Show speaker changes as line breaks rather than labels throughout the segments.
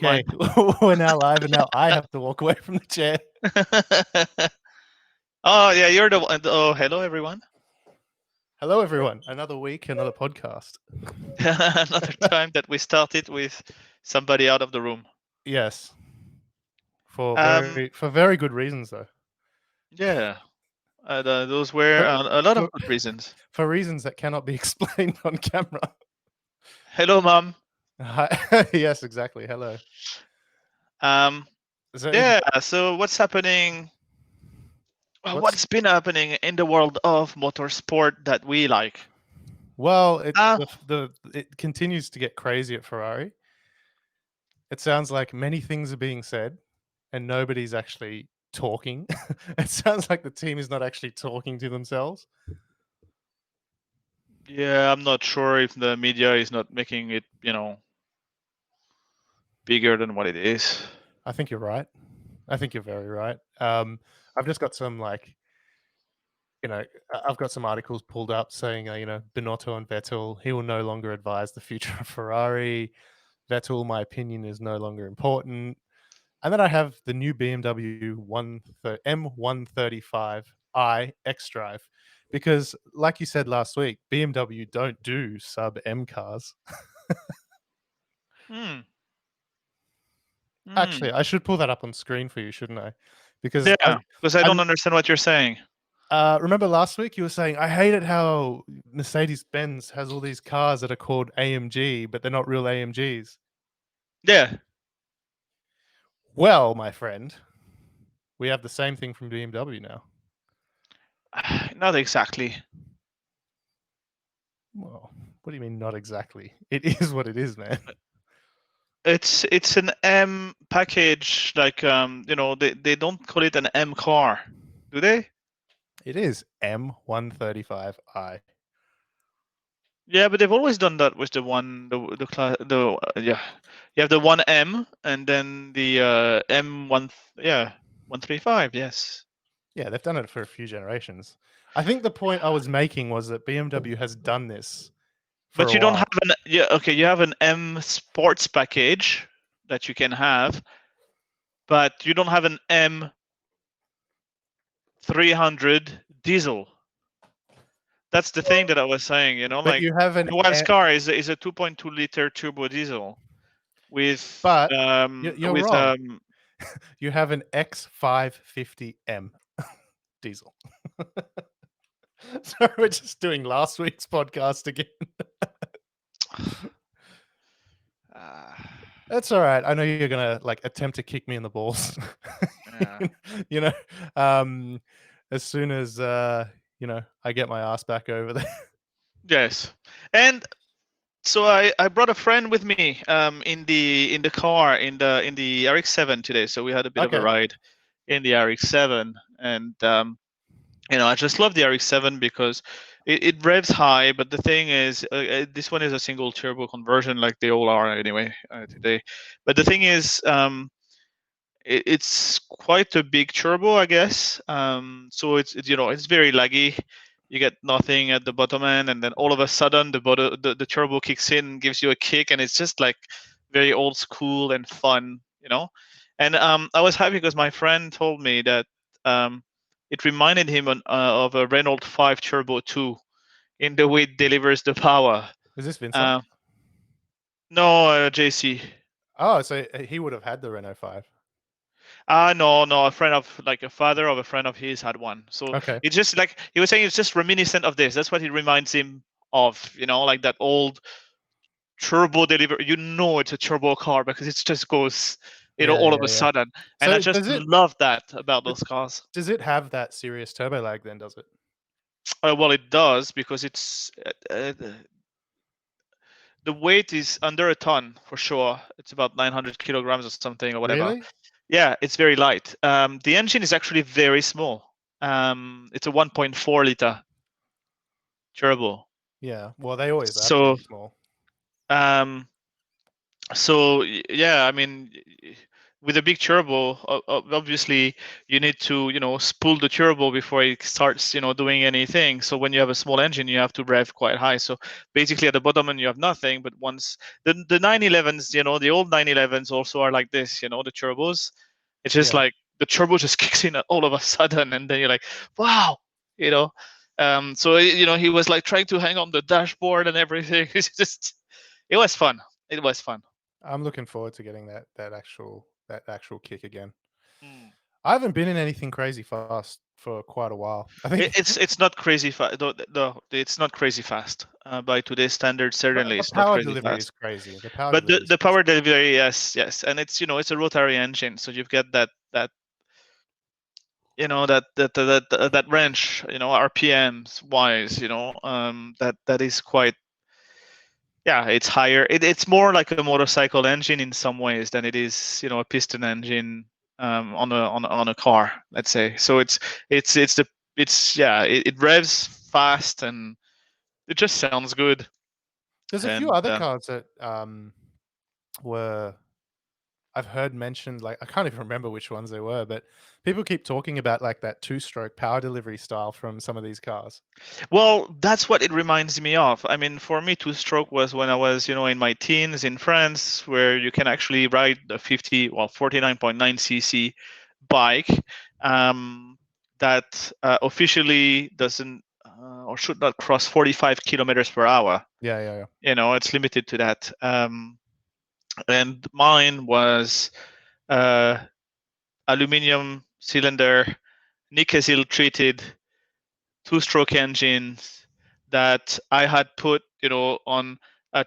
Okay, we're now live, and now I have to walk away from the chair.
Oh, yeah, you're the one. Oh, hello, everyone.
Hello, everyone. Another week, another podcast.
Another time that we started with somebody out of the room.
Yes, for
Um,
very good reasons, though.
yeah, those were
For,
a lot
for,
of good reasons.
for reasons that cannot be explained on camera.
Hello, Mom.
Yes, exactly. Hello.
Um,
So,
yeah, so what's happening?
what's
What's been happening in the world of motorsport that we like?
well?
Uh,
It continues to get crazy at Ferrari. It sounds like many things are being said, and nobody's actually talking. It sounds like the team is not actually talking to themselves.
yeah, I'm not sure if the media is not making it, bigger than what it is.
I think you're right. I think you're very right. I've just got some I've got some articles pulled up saying, Binotto and Vettel, he will no longer advise the future of Ferrari. Vettel, my opinion, is no longer important. And then I have the new BMW M135i xDrive, because, like you said last week, BMW don't do sub M cars.
Hmm.
Actually, I should pull that up on screen for you, shouldn't I? Because
Yeah, because I
I
don't understand what you're saying.
remember last week you were saying, I hate it how Mercedes-Benz has all these cars that are called AMG, but they're not real AMGs.
Yeah.
Well, my friend, we have the same thing from BMW now.
Not exactly.
Well, what do you mean not exactly? It is what it is, man.
It's an M package, like they don't call it an M car, do they?
It is M135i.
Yeah, but they've always done that with the class yeah. You have the 1M and then the M1 135, yes.
Yeah, they've done it for a few generations. I think the point I was making was that BMW has done this for
But
a
you don't have
while.
you have an M sports package that you can have, but you don't have an M 300 diesel. That's the thing that I was saying,
But
like
you have an
the Wild Scar is a 2.2 liter turbo diesel with
but you're wrong. You have an X550M diesel. Sorry, we're just doing last week's podcast again. That's all right. I know you're gonna attempt to kick me in the balls.
yeah.
you know, um, as soon as I get my ass back over there.
Yes, and so I brought a friend with me in the car in the RX-7 today. So we had a bit of a
Okay.
ride in the RX-7, and I just love the RX-7 because it revs high, but the thing is, this one is a single turbo conversion, like they all are anyway today. But the thing is, it's quite a big turbo, I guess. So it's very laggy. You get nothing at the bottom end, and then all of a sudden the turbo kicks in, gives you a kick, and it's just like very old school and fun. And I was happy because my friend told me that it reminded him of a Renault 5 Turbo 2 in the way it delivers the power.
Is this Vincent?
Uh, no, JC.
Oh, so he would have had the Renault 5.
No, a friend of like a father of a friend of his had one. So
Okay.
it's just like he was saying, it's just reminiscent of this. That's what it reminds him of, like that old turbo delivery. It's a turbo car because it just goes,
Yeah,
all of
yeah,
a
yeah.
sudden. And I
So
just love that about those cars.
does it have that serious turbo lag then, does it?
Well, it does because it's the weight is under a ton for sure. It's about 900 kilograms or something or whatever.
Really?
Yeah, it's very light. The engine is actually very small. It's a 1.4 liter turbo.
Yeah. Well, they always are
So,
pretty small.
um, yeah, I mean, with a big turbo, obviously you need to, spool the turbo before it starts, doing anything. So when you have a small engine, you have to rev quite high. So basically at the bottom end you have nothing. But once the 911s, the old 911s also are like this, the turbos. It's just
Yeah.
like the turbo just kicks in all of a sudden, and then you're like, wow, you know. So he was like trying to hang on the dashboard and everything. It was fun. It was fun.
I'm looking forward to getting that actual kick again.
Mm.
I haven't been in anything crazy fast for quite a while. I think
It's not crazy fast. No, it's not crazy fast. By today's standards, certainly
the
it's not
power
crazy
delivery
fast.
is crazy. The power
But
delivery is
the
crazy.
power delivery, yes, and it's a rotary engine, so you've got that that range, RPMs wise, that is quite, yeah, it's higher. It's more like a motorcycle engine in some ways than it is, a piston engine on a car, let's say. So it revs fast and it just sounds good.
There's a few
And
other cars that were I've heard mentioned, like I can't even remember which ones they were, but people keep talking about like that two-stroke power delivery style from some of these cars.
well, that's what it reminds me of. I mean, for me, two-stroke was when I was, in my teens in France, where you can actually ride a 49.9 cc bike, that officially doesn't or should not cross 45 kilometers per hour.
Yeah, yeah.
It's limited to that. And mine was aluminum cylinder, Nikasil treated two-stroke engines that I had put, on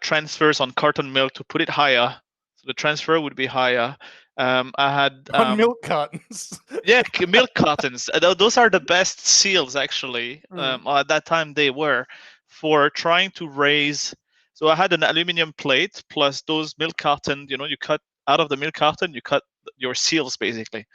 transfers on carton milk to put it higher, so the transfer would be higher. I had
On milk cartons.
milk cartons. Those are the best seals, actually. At that time, they were for trying to raise. So I had an aluminum plate plus those milk carton. You cut out of the milk carton, you cut your seals basically,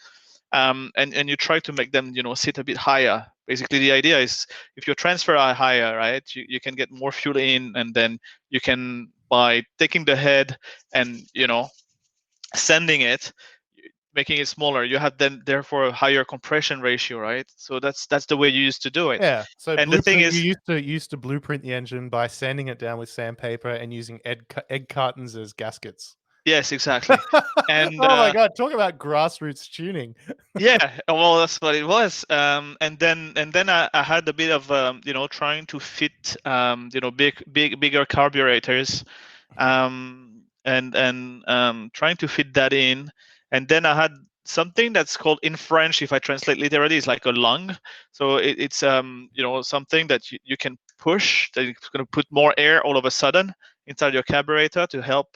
and you try to make them, sit a bit higher. Basically, the idea is if your transfer are higher, right, you can get more fuel in, and then you can, by taking the head and sending it, making it smaller, you have then therefore a higher compression ratio, right? So that's the way you used to do it.
Yeah. So
And the thing
blueprint. You
is,
used to blueprint the engine by sanding it down with sandpaper and using egg cartons as gaskets.
yes, exactly. And
Oh my god! Talk about grassroots tuning.
yeah, well, that's what it was. And then I had a bit of trying to fit bigger carburetors, and trying to fit that in. And then I had something that's called, in French, if I translate literally, is like a lung. So it's something that you can push, that it's going to put more air all of a sudden inside your carburetor to help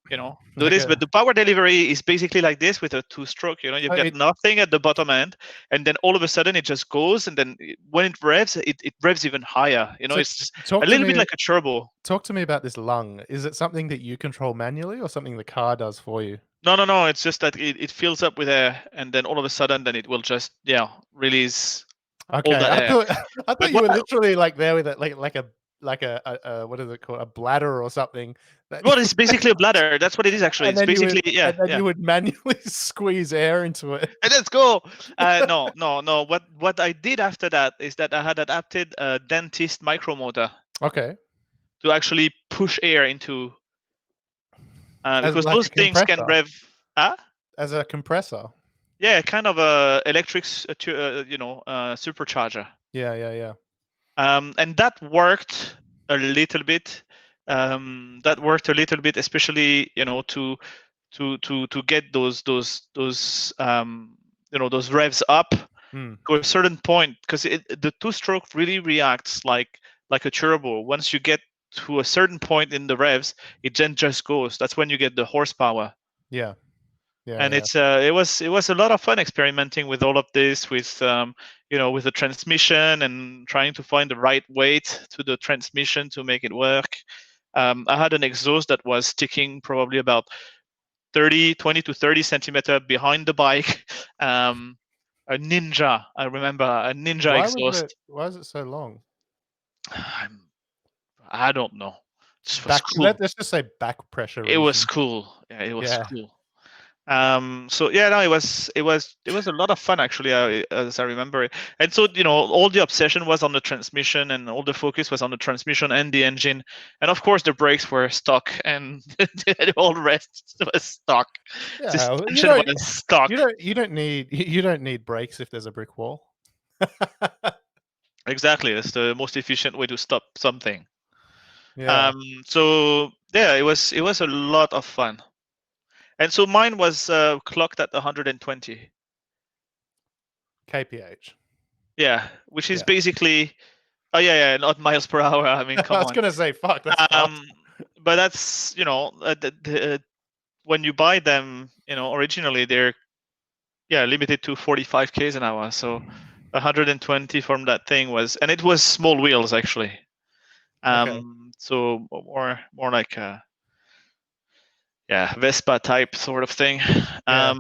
do
Like
this. But the power delivery is basically like this with a two-stroke. You've got nothing at the bottom end, and then all of a sudden it just goes, and then when it revs, it revs even higher.
So
It's just a little bit like a turbo.
Talk to me about this lung. Is it something that you control manually or something the car does for you?
No. It's just that it fills up with air, and then all of a sudden, then it will just release all
Okay,
that
I
air.
thought I
But
thought you were literally like there with it, like a what is it called, a bladder or something.
Well, it's basically a bladder. That's what it is, actually.
And
It's
then you would
basically, yeah.
you would manually squeeze air into it.
And let's go. No. What I did after that is that I had adapted a dentist micromotor
Okay,
to actually push air into,
as
because
like
those
a
things can
compressor.
rev.
As a compressor.
Yeah, kind of a electric, supercharger.
Yeah.
And that worked a little bit. Especially to get those revs up to a certain point, because the two-stroke really reacts like a turbo. Once you get to a certain point in the revs, it then just goes. That's when you get the horsepower.
Yeah.
And
Yeah.
it was a lot of fun experimenting with all of this, with with the transmission, and trying to find the right weight to the transmission to make it work. I had an exhaust that was sticking probably about 20 to 30 centimeter behind the bike. A Ninja, I remember, a Ninja exhaust.
Why is it so long?
I don't know. It was
Back
cool.
let's just say back pressure
It was
reasons.
cool. Yeah, it was
Yeah.
cool. So yeah, no, it was a lot of fun actually, as I remember it. And so all the obsession was on the transmission, and all the focus was on the transmission and the engine, and of course the brakes were stock, and all the rest was stock.
Yeah,
Suspension was stock.
you don't need you don't need brakes if there's a brick wall.
Exactly, that's the most efficient way to stop something.
Yeah.
So yeah, it was a lot of fun. And so mine was clocked at 120.
kph.
Yeah, which is
Yeah.
basically, oh yeah, not miles per hour. I mean,
I
come
was
on.
gonna say, fuck, that's fast.
But that's when you buy them, originally they're limited to 45 k's an hour. So 120 from that thing and it was small wheels actually.
Okay.
So more like a Vespa type sort of thing.
Yeah.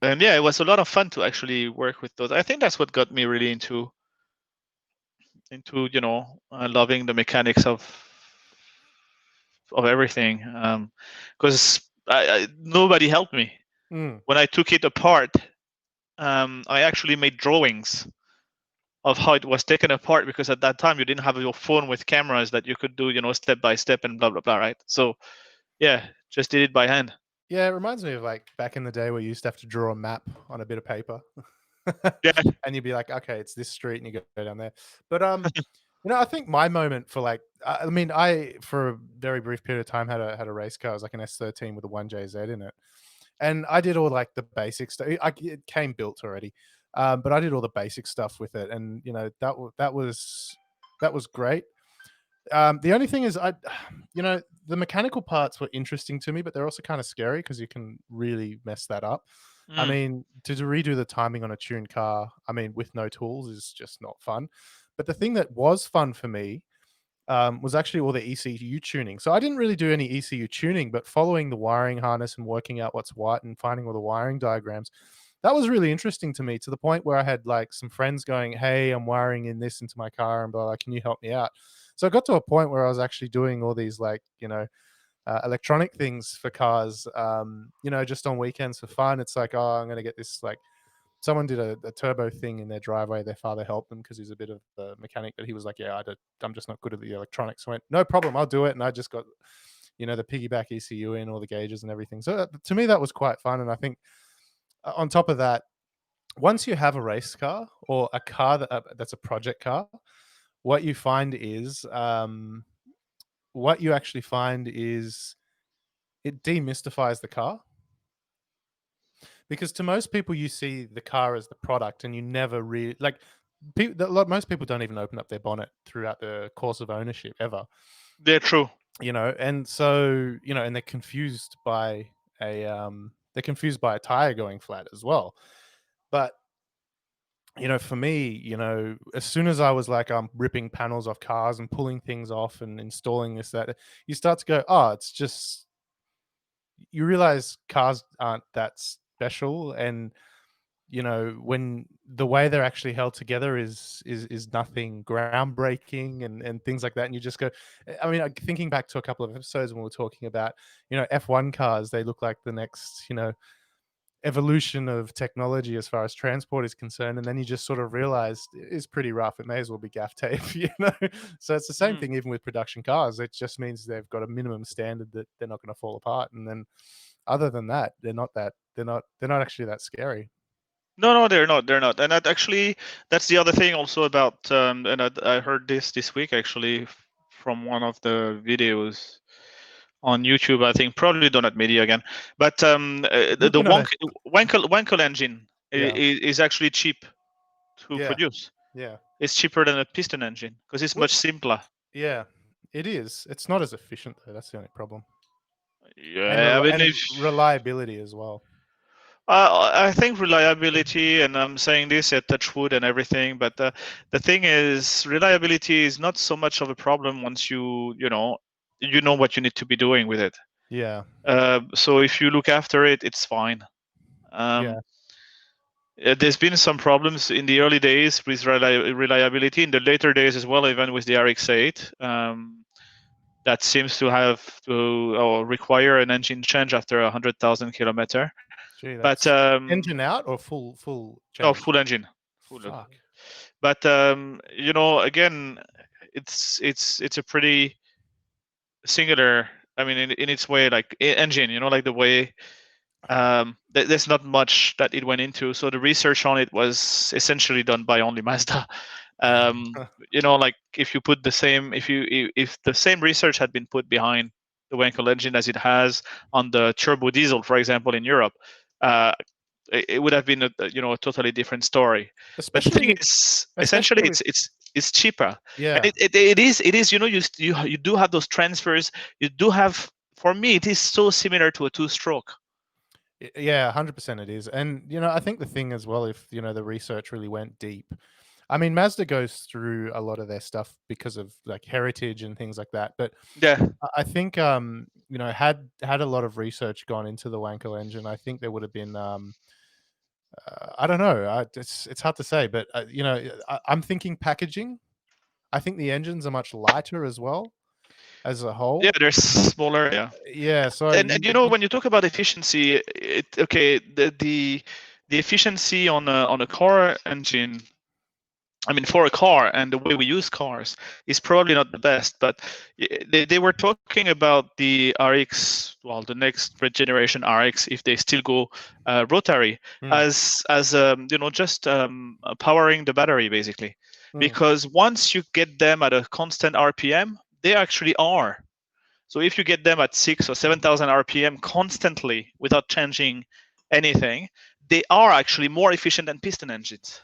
And yeah, it was a lot of fun to actually work with those. I think that's what got me really into loving the mechanics of everything. Because nobody helped me
Mm.
when I took it apart. I actually made drawings of how it was taken apart, because at that time you didn't have your phone with cameras that you could do step by step and blah blah blah, right? So yeah, just did it by hand.
Yeah, it reminds me of like back in the day where you used to have to draw a map on a bit of paper.
Yeah.
And you'd be like, okay, it's this street, and you go down there. But I think my moment for like, I mean, I for a very brief period of time had a race car. It was like an S13 with a 1JZ in it, and I did all like the basic stuff. It came built already, but I did all the basic stuff with it, and that was great. The only thing is, the mechanical parts were interesting to me, but they're also kind of scary because you can really mess that up. I
Mm.
mean, to redo the timing on a tuned car, I mean, with no tools is just not fun. But the thing that was fun for me was actually all the ECU tuning. So I didn't really do any ECU tuning, but following the wiring harness and working out what's what and finding all the wiring diagrams, that was really interesting to me, to the point where I had like some friends going, "Hey, I'm wiring in this into my car," and blah, blah, "Can you help me out?" So I got to a point where I was actually doing all these like, electronic things for cars, just on weekends for fun. It's like, oh, I'm going to get this, like, someone did a turbo thing in their driveway. Their father helped them because he's a bit of a mechanic, but he was like, yeah, I'm just not good at the electronics. I went, no problem, I'll do it. And I just got, the piggyback ECU in, all the gauges and everything. So to me, that was quite fun. And I think on top of that, once you have a race car or a car that's a project car, what you find is, what you actually find is it demystifies the car, because to most people you see the car as the product, and you never really like most people don't even open up their bonnet throughout the course of ownership ever.
Yeah, true.
And so and they're confused by a tire going flat as well. But for me, as soon as I was like, I'm ripping panels off cars and pulling things off and installing this, that, you start to go, oh, it's just, you realize cars aren't that special. And when the way they're actually held together is nothing groundbreaking, and things like that. And you just go, I mean, thinking back to a couple of episodes when we were talking about F1 cars, they look like the next evolution of technology as far as transport is concerned, and then you just sort of realize it's pretty rough. It may as well be gaff tape. So it's the same thing even with production cars. It just means they've got a minimum standard that they're not going to fall apart, and then other than that, they're not actually that scary.
No, they're not. They're not. And that's the other thing also about, and I heard this week actually from one of the videos on YouTube. I think probably Donut Media again. But the Wankel engine is actually cheap to
Yeah,
produce.
yeah.
It's cheaper than a piston engine because it's much simpler.
Yeah, it is. It's not as efficient though. That's the only problem, and
Yeah, I mean,
reliability as well.
I think reliability, and I'm saying this at Touchwood and everything, but the thing is, reliability is not so much of a problem once you know what you need to be doing with it.
Yeah,
So if you look after it, it's fine.
yeah,
There's been some problems in the early days with reliability, in the later days as well, even with the RX-8. that seems to have to or require an engine change after 100,000 kilometer.
Gee,
But
that's engine out or full
no,
change?
full engine. Full.
Fuck.
But again, it's a pretty singular. I mean, in its way, like engine. Like the way there's not much that it went into. So the research on it was essentially done by only Mazda. Like if you put the same, if the same research had been put behind the Wankel engine as it has on the turbo diesel, for example, in Europe, it would have been a totally different story. But the thing
Especially
is, essentially,
especially with
it's cheaper, and
yeah.
it is you do have those transfers. You do have, for me, it is so similar to a two-stroke.
Yeah, 100% it is. And I think the thing as well, if the research really went deep, I mean, Mazda goes through a lot of their stuff because of like heritage and things like that. But
Yeah,
I think had a lot of research gone into the Wankel engine, I think there would have been I don't know. It's hard to say, but I'm thinking packaging. I think the engines are much lighter as well as a
yeah,
whole.
they're smaller. Yeah,
Yeah, so
and when you talk about efficiency, the efficiency on a car engine, I mean, for a car and the way we use cars is probably not the best, but they were talking about the RX, well, the next generation RX, if they still go rotary, as just powering the battery basically, because once you get them at a constant RPM, they actually are. So if you get them at 6 or 7,000 RPM constantly without changing anything, they are actually more efficient than piston engines.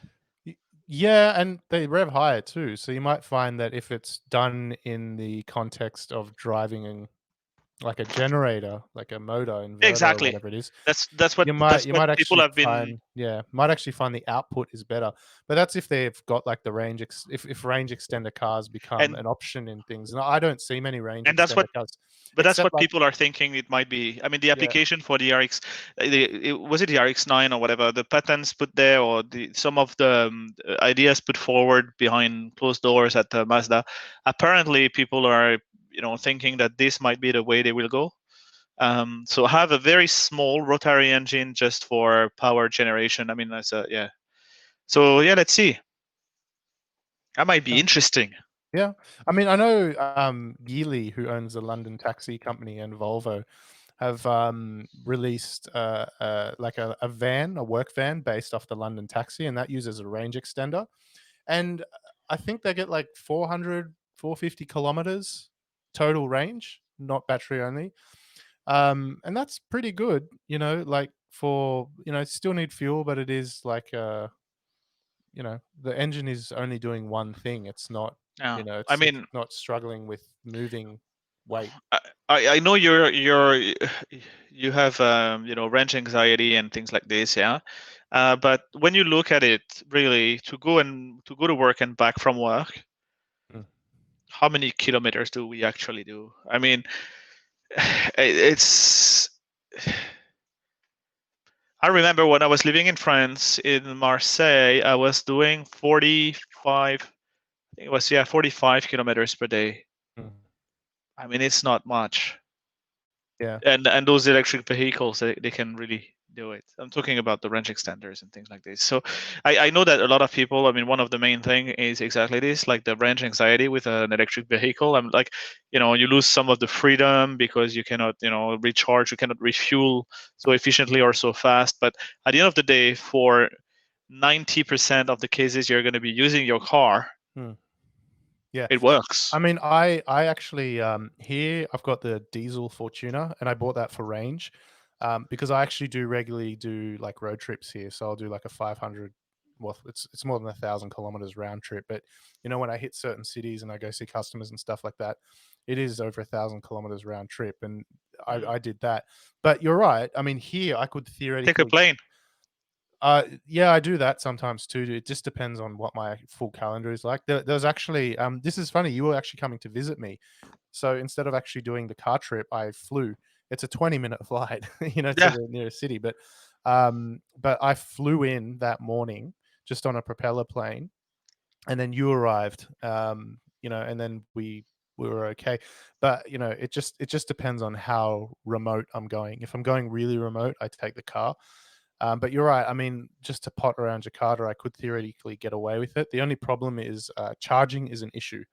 Yeah, and they rev higher too. So you might find that if it's done in the context of driving in like a generator, like a motor, inverter, or
Exactly.
whatever it is,
That's what
you might
people
actually
have been.
might actually find the output is better. But that's if they've got like the if range extender cars become
and
an option in things. And I don't see many range
and that's what
extender cars,
but that's
except
what
like
people are thinking it might be. I mean, the
yeah,
application for the RX, was it the RX-9 or whatever, the patents put there, or some of the ideas put forward behind closed doors at Mazda. Apparently, people are thinking that this might be the way they will go. So have a very small rotary engine just for power generation. I mean, yeah. So yeah, let's see. That might be
yeah.
interesting.
Yeah. I mean, I know Geely, who owns the London Taxi Company, and Volvo have released like a van, a work van based off the London Taxi, and that uses a range extender. And I think they get like 400, 450 kilometers total range, not battery only. And that's pretty good, like for, still need fuel, but it is like the engine is only doing one thing. It's not,
Yeah. I
it's
mean,
not struggling with moving weight.
I know you have range anxiety and things like this, yeah. But when you look at it, really, to go to work and back from work,
Mm.
how many kilometers do we actually do? I mean, it's. I remember when I was living in France, in Marseille, I was doing 45. I think it was 45 kilometers per day.
Mm.
I mean, it's not much.
Yeah.
And those electric vehicles, they can really do it. I'm talking about the range extenders and things like this. So I know that a lot of people, I mean, one of the main thing is exactly this, like the range anxiety with an electric vehicle. I'm like, you lose some of the freedom because you cannot, recharge, you cannot refuel so efficiently or so fast. But at the end of the day, for 90% of the cases you're going to be using your car,
Mm. Yeah.
it works.
I mean, I actually here I've got the diesel Fortuner, and I bought that for range, because I actually do regularly do like road trips here. So I'll do like a 500. Well, it's more than 1,000 kilometers round trip. But when I hit certain cities and I go see customers and stuff like that, it is over 1,000 kilometers round trip, and I did that. But you're right. I mean, here I could
Take a
theoretically.
plane.
Yeah, I do that sometimes too. It just depends on what my full calendar is like. There's actually, this is funny. You were actually coming to visit me, so instead of actually doing the car trip, I flew. It's a 20-minute flight, to
Yeah.
the nearest city. But I flew in that morning just on a propeller plane, and then you arrived. And then we we were okay. But you know, it just depends on how remote I'm going. If I'm going really remote, I take the car. But you're right. I mean, just to pot around Jakarta, I could theoretically get away with it. The only problem is charging is an issue.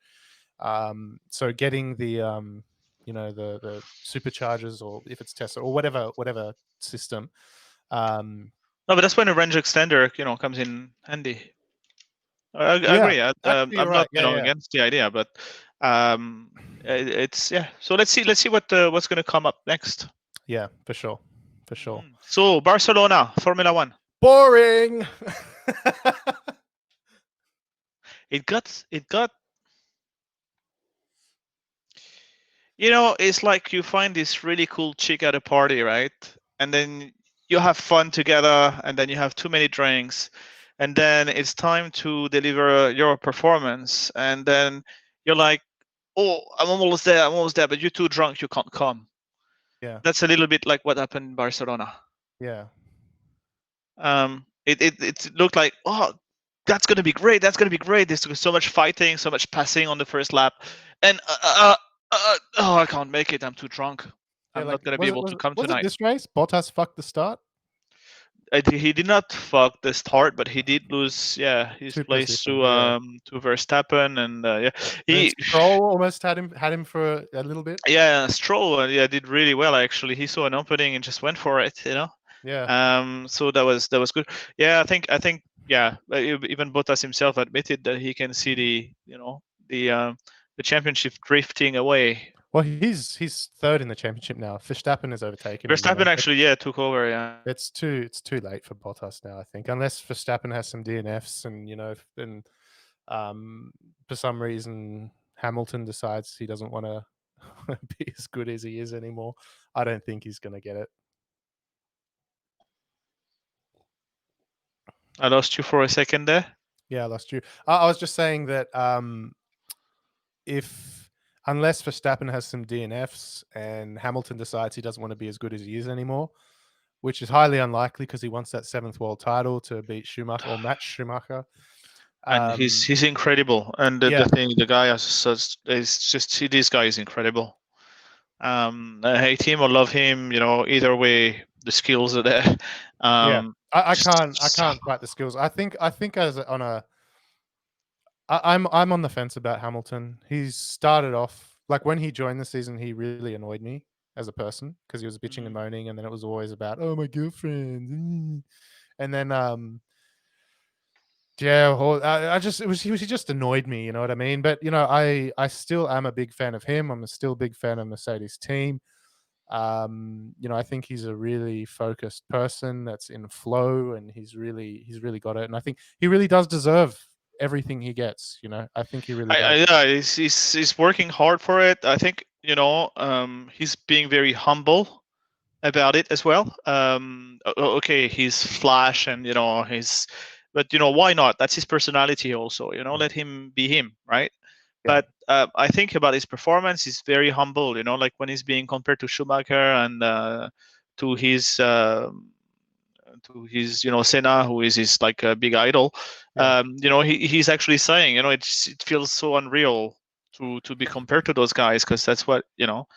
So getting the you know, the superchargers, or if it's Tesla or whatever system.
No, but that's when a range extender, comes in handy. I
Yeah,
agree.
actually, you're
I'm not,
right. Yeah, yeah,
against the idea, but it's yeah. So let's see what's going to come up next.
yeah, for sure, for sure.
So Barcelona, Formula One.
Boring.
It got. It's like you find this really cool chick at a party, right? And then you have fun together, and then you have too many drinks, and then it's time to deliver your performance, and then you're like, oh, I'm almost there, but you're too drunk, you can't come.
Yeah,
That's a little bit like what happened in Barcelona.
yeah,
It looked like, oh, that's gonna be great. That's gonna be great. There's so much fighting, so much passing on the first lap, and oh, I can't make it. I'm too drunk.
yeah.
I'm
Like,
not gonna be able to come
was it
tonight.
this race? Bottas fucked the start.
He did not fuck the start, but he did lose, his
Two
place
positions, yeah.
to Verstappen, and
And
he
Stroll almost had him for a little bit.
Stroll did really well actually. He saw an opening and just went for it,
Yeah,
So that was good. I think even Bottas himself admitted that he can see the championship drifting away.
well, he's third in the championship now. Verstappen has overtaken him.
Verstappen actually took over.
It's too late for Bottas now, I think, unless Verstappen has some DNFs and for some reason Hamilton decides he doesn't want to be as good as he is anymore. I don't think he's going to get it.
I lost you for a second there.
Yeah, I lost you. I was just saying that unless Verstappen has some DNFs and Hamilton decides he doesn't want to be as good as he is anymore, which is highly unlikely because he wants that 7th world title to beat Schumacher or match Schumacher.
And he's incredible. And the thing, the guy this guy is incredible. I hate him or love him. Either way, the skills are there.
I can't fight the skills. I think I'm on the fence about Hamilton. He's started off like when he joined the season, he really annoyed me as a person because he was bitching and moaning, and then it was always about, oh, my girlfriend, and then he just annoyed me, you know what I mean? But I still am a big fan of him. I'm still a big fan of Mercedes team. I think he's a really focused person that's in flow, and he's really got it. And I think he really does deserve everything he gets. I think he really does.
He's working hard for it. I think he's being very humble about it as well. Okay, he's flash and but why not? That's his personality also. Let him be him, right?
Yeah.
But I think about his performance. He's very humble. Like when he's being compared to Schumacher and to his Senna, who is his like a big idol.
Yeah.
He's actually saying, it feels so unreal to be compared to those guys, because that's what those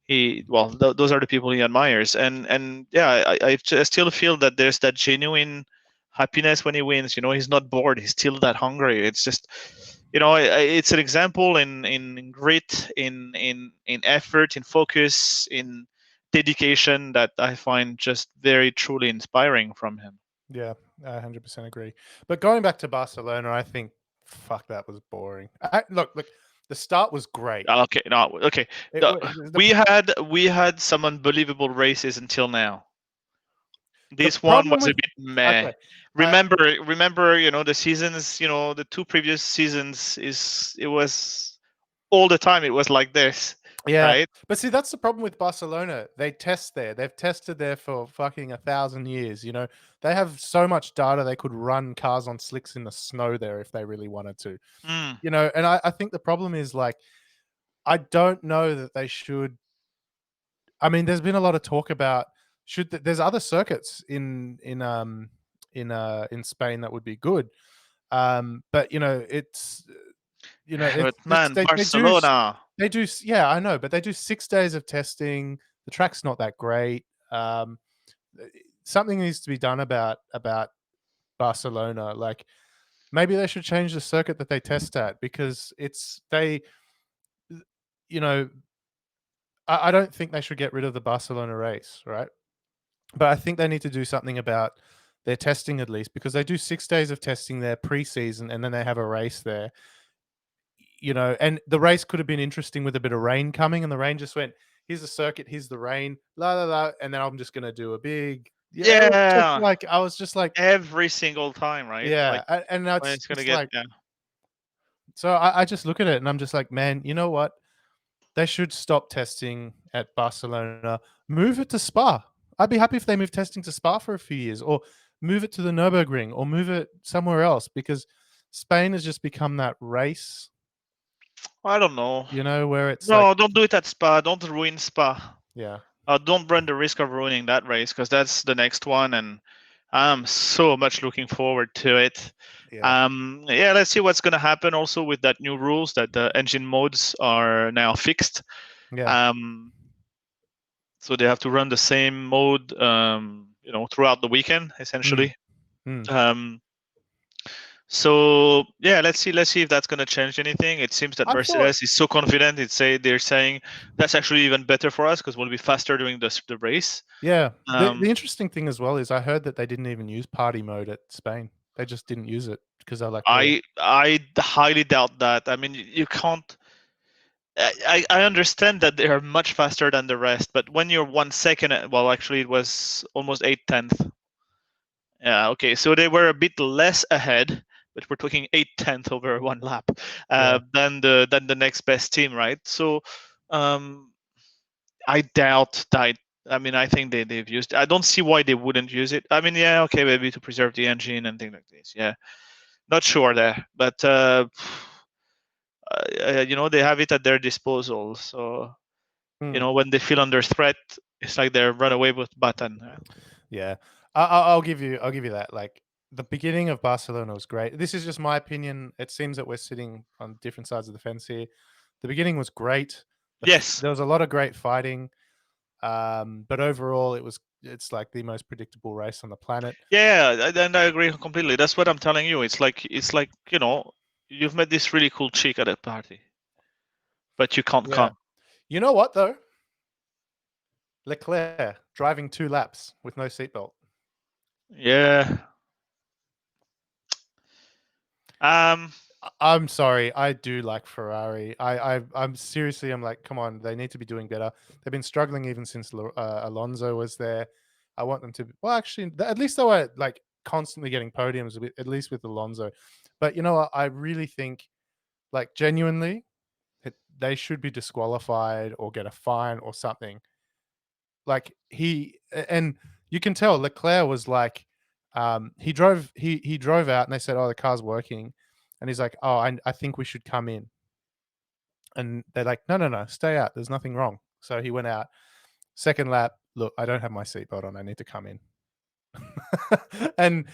are the people he admires. And I still feel that there's that genuine happiness when he wins. He's not bored. He's still that hungry. It's just, it's an example in grit, in effort, in focus, in dedication that I find just very truly inspiring from him.
Yeah, I 100% agree. But going back to Barcelona, I think, fuck, that was boring. Look, the start was great.
Okay, no, okay. We had some unbelievable races until now. This one was a bit meh.
Okay.
Remember, the seasons, the 2 previous seasons it was all the time. It was like this.
Yeah,
right?
But see, that's the problem with Barcelona. They test there. They've tested there for fucking 1,000 years. They have so much data. They could run cars on slicks in the snow there if they really wanted to. And I think the problem is, like, I don't know that they should. I mean, there's been a lot of talk about there's other circuits in Spain that would be good, but it's
but man, Barcelona.
They do, yeah, I know, but they do 6 days of testing. The track's not that great. Something needs to be done about Barcelona. Like maybe they should change the circuit that they test at because it's they, you know, I don't think they should get rid of the Barcelona race, right? But I think they need to do something about their testing at least because they do 6 days of testing there pre-season and then they have a race there. And the race could have been interesting with a bit of rain coming, and the rain just went, "Here's the circuit, here's the rain, la la la," and then I'm just gonna do a big yeah. It was just
Yeah,
like I was just like,
every single time, right?
yeah,
Like
and now
when
it's
it's gonna
it's
get
like so I just look at it and I'm just like, man, you know what? They should stop testing at Barcelona. Move it to Spa. I'd be happy if they move testing to Spa for a few years, or move it to the Nurburgring, or move it somewhere else because Spain has just become that race,
I don't know.
where it's like,
No, don't do it at Spa. Don't ruin Spa.
yeah,
Don't run the risk of ruining that race because that's the next one, and I'm so much looking forward to it.
yeah,
Yeah, let's see what's gonna happen also with that new rules that the engine modes are now fixed.
yeah.
So they have to run the same mode, throughout the weekend essentially.
Mm.
So yeah, let's see if that's going to change anything. It seems that
I thought,
Mercedes is so confident. They're saying that's actually even better for us because we'll be faster during the race.
yeah. The interesting thing as well is I heard that they didn't even use party mode at Spain. They just didn't use it because they're like, well,
I highly doubt that. I mean, you can't. I understand that they are much faster than the rest, but when you're 1 second, well, actually it was almost 8/10. Yeah, okay, so they were a bit less ahead, but we're talking 8/10 over 1 lap
yeah,
than the next best team, right? So I doubt that. I mean, I think they've used. I don't see why they wouldn't use it. I mean, yeah, okay, maybe to preserve the engine and things like this. Yeah, not sure there, but they have it at their disposal. So
mm,
when they feel under threat, it's like they're run away with button.
yeah. I'll give you that. Like the beginning of Barcelona was great. This is just my opinion. It seems that we're sitting on different sides of the fence here. The beginning was great.
Yes.
There was a lot of great fighting, but overall, it's like the most predictable race on the planet.
Yeah, and I agree completely. That's what I'm telling you. It's like you've met this really cool chick at a party, but you can't
Yeah.
come.
You know what though? Leclerc driving 2 laps with no seatbelt.
Yeah.
I'm sorry. I do like Ferrari. I'm seriously. I'm like, come on. They need to be doing better. They've been struggling even since Alonso was there. I want them to. Well, actually, at least they were like constantly getting podiums. At least with Alonso. But you know what? I really think, like, genuinely, they should be disqualified or get a fine or something. Like and you can tell Leclerc was like, he drove out and they said, "Oh, the car's working," and he's like, "Oh, I think we should come in," and they're like, "No, no, no, stay out. There's nothing wrong." So he went out. Second lap, look, I don't have my seatbelt on. I need to come in, and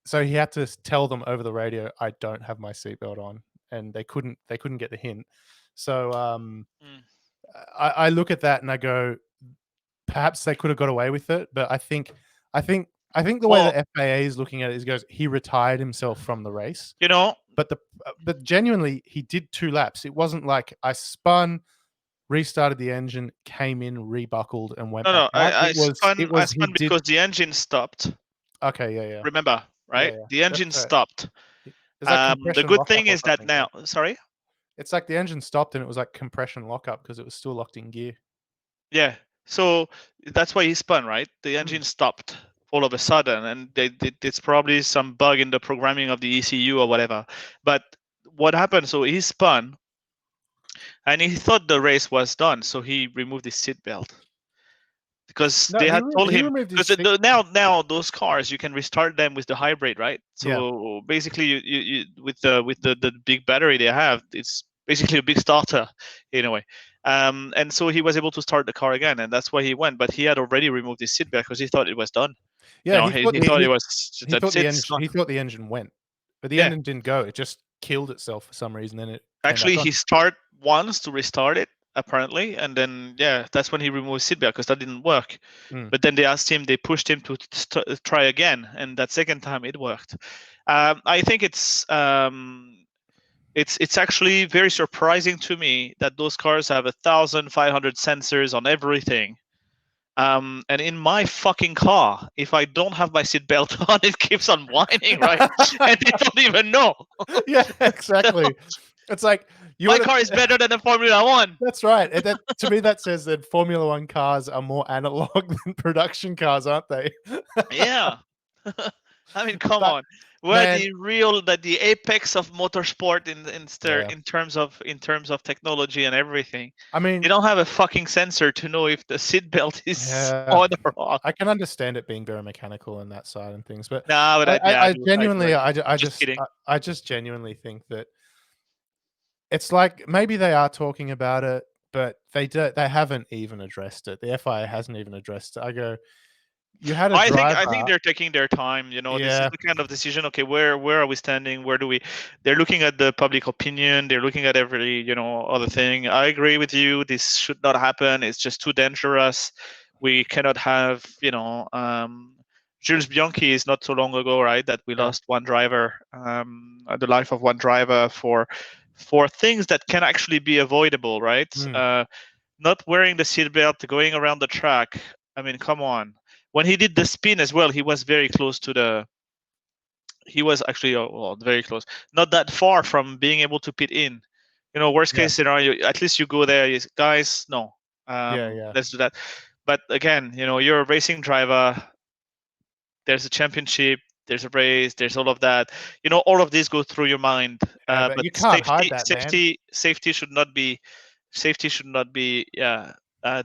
so he had to tell them over the radio, "I don't have my seatbelt on," and they couldn't get the hint. So I look at that and I go, perhaps they could have got away with it, but I think the way
Well,
the FAA is looking at it is goes, he retired himself from the race.
you know,
But genuinely, he did 2 laps. It wasn't like I spun, restarted the engine, came in, rebuckled, and went back
no,
out.
I
It was he
spun
did.
because the engine stopped.
Okay, yeah, yeah,
Remember,
yeah,
right?
yeah.
The
That's
engine
right.
stopped.
It's like
The
compression
good
lockup
thing
or
is that
something.
now, sorry.
It's like the engine stopped and it was like compression lockup because it was still locked in gear.
Yeah. So that's why he spun, right? The engine stopped all of a sudden, and it's probably some bug in the programming of the ECU or whatever. But what happened? So he spun, and he thought the race was done, so he removed his seatbelt because
No,
they had told
he
him,
removed his
because
seat.
now those cars you can restart them with the hybrid, right?
Yeah.
So basically, you with the big battery they have, it's basically a big starter in a way. And so he was able to start the car again, and that's why he went. But he had already removed his seatbelt because he thought it was done.
Yeah,
He thought it was,
he thought
that's
the
it.
engine he thought the engine went, but the
Yeah,
engine didn't go. It just killed itself for some reason. Then it
Actually,
back on.
he start once to restart it apparently, and then that's when he removed seatbelt because that didn't work.
Mm.
But then they pushed him to try again, and that second time it worked. I think it's actually very surprising to me that those cars have 1,500 sensors on everything. And in my fucking car, if I don't have my seatbelt on, it keeps on whining, right? And they don't even know.
Yeah, exactly. It's like
My car is better than the Formula One.
That's right. And that, to me, that says that Formula One cars are more analog than production cars, aren't they?
Yeah. I mean, come
But
on. We're
man,
the apex of motorsport
yeah.
in terms of technology and everything.
I mean,
They don't have a fucking sensor to know if the seatbelt is
yeah,
on or off.
I can understand it being very mechanical on that side and things, but
Nah, but
I
I do.
genuinely,
Just kidding.
I just genuinely think that it's like maybe they are talking about it, but they haven't even addressed it. The FIA hasn't even addressed it. I go, you had a
I think
driver.
they're taking their time. You know, this is
Yeah,
the kind of decision. Okay, where are we standing? Where do we? They're looking at the public opinion. They're looking at every other thing. I agree with you. This should not happen. It's just too dangerous. We cannot have Jules Bianchi is not so long ago, right? That we
yeah.
lost one driver, the life of one driver for things that can actually be avoidable, right?
Mm.
Not wearing the seatbelt, going around the track. I mean, come on. When he did the spin as well, he was very close to the. He was actually very close, not that far from being able to pit in. Worst
Yeah,
case scenario, at least you go there, guys. No,
yeah.
let's do that. But again, you're a racing driver. There's a championship. There's a race. There's all of that. All of these go through your mind.
Yeah, but
But
you can't hide that, man.
safety should not be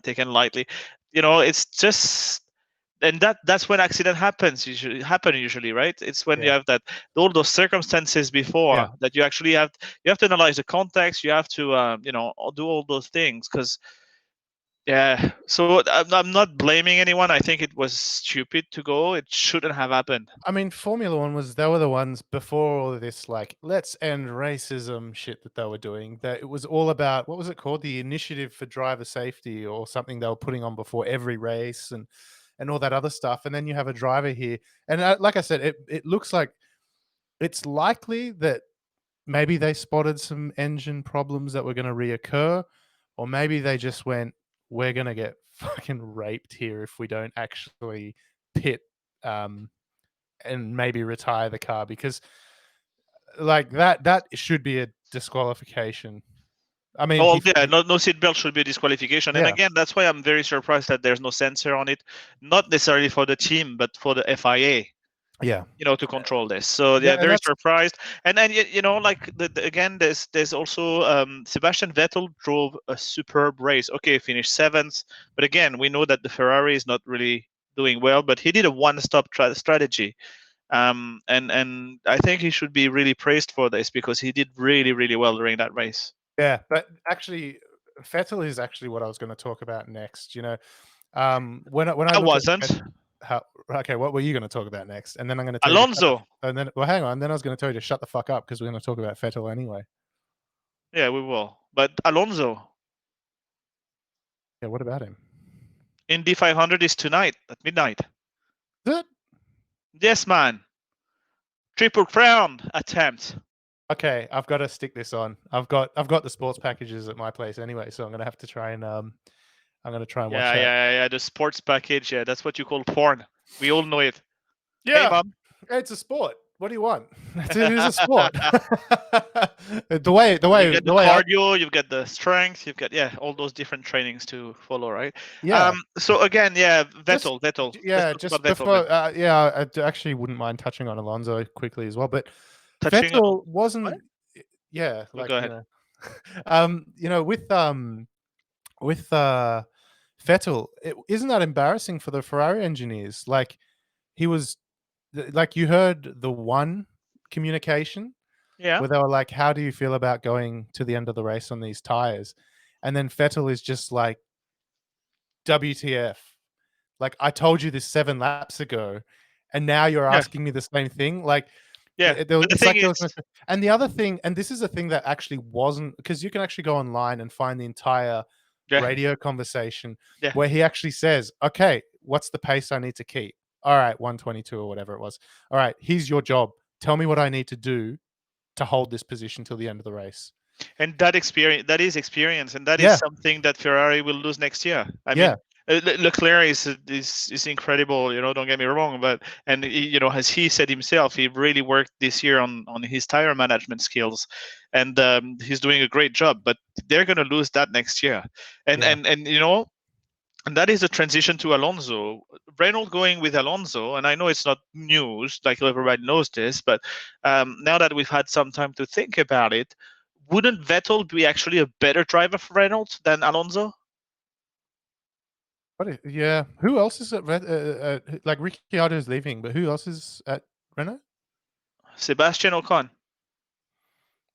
taken lightly. It's just, and that's when accident usually, right? It's when you
Yeah,
have that all those circumstances before
yeah.
that you actually have to analyze the context. You have to do all those things because so I'm not blaming anyone. I think it was stupid to go. It shouldn't have happened.
I mean, Formula One they were the ones before all of this, like, let's end racism shit that they were doing. That it was all about, what was it called? The Initiative for Driver Safety or something they were putting on before every race and all that other stuff. And then you have a driver here. And like I said, it looks like it's likely that maybe they spotted some engine problems that were going to reoccur, or maybe they just went, we're going to get fucking raped here if we don't actually pit and maybe retire the car, because like that should be a disqualification. I mean,
Oh yeah, no seatbelt should be a disqualification. And
yeah,
again, that's why I'm very surprised that there's no sensor on it, not necessarily for the team, but for the FIA.
yeah,
To control this. So
yeah,
they're
and
very
that's
surprised. And then like again, there's also Sebastian Vettel drove a superb race. Okay, finished 7th, but again, we know that the Ferrari is not really doing well. But he did a one-stop strategy, and I think he should be really praised for this because he did really really well during that race.
yeah. But actually, Vettel is actually what I was going to talk about next. When I
I
look at
wasn't.
how, okay, what were you going to talk about next? And then I'm going to tell you,
Alonso.
and then, well, hang on. Then I was going to tell you to shut the fuck up because we're going to talk about Vettel anyway.
Yeah, we will. But Alonso.
Yeah, what about him?
Indy 500 is tonight at midnight.
Is it?
Yes, man. Triple Crown attempt.
Okay, I've got to stick this on. I've got the sports packages at my place anyway, so I'm gonna have to try and watch that.
Yeah. The sports package. Yeah, that's what you call porn. We all know it. Hey,
Yeah,
mom.
it's a sport. What do you want? It is a sport. the way
You get the
way I,
cardio, you've got the strength, you've got all those different trainings to follow, right?
yeah,
So again,
just
Vettel. Let's
yeah,
talk
just
about Vettel then.
before actually wouldn't mind touching on Alonso quickly as well, but
Touching on
Vettel
what?
wasn't, yeah,
Oh,
like,
go ahead.
with Vettel, isn't that embarrassing for the Ferrari engineers? Like, he was like, you heard the one communication
Yeah.
where they were like, how do you feel about going to the end of the race on these tires? And then Vettel is just like, WTF? Like, I told you this 7 laps ago, and now you're
Yeah.
asking me the same thing. Like,
Yeah, but the
It's
thing
like there
is,
was and the other thing, and this is a thing that actually wasn't, because you can actually go online and find the entire
yeah,
radio conversation
yeah,
where he actually says, "Okay, what's the pace I need to keep? All right, 122 or whatever it was. All right, here's your job. Tell me what I need to do to hold this position till the end of the race."
and that is experience, and that is
Yeah,
something that Ferrari will lose next year. I
yeah,
mean, Leclerc is incredible. Don't get me wrong, but as he said himself, he really worked this year on his tire management skills, and he's doing a great job. But they're going to lose that next year, and
yeah.
and that is a transition to Alonso. Renault going with Alonso, and I know it's not news, like everybody knows this, but now that we've had some time to think about it, wouldn't Vettel be actually a better driver for Renault than Alonso?
Yeah. Who else is at like Ricciardo is leaving, but who else is at Renault?
Sebastian Ocon.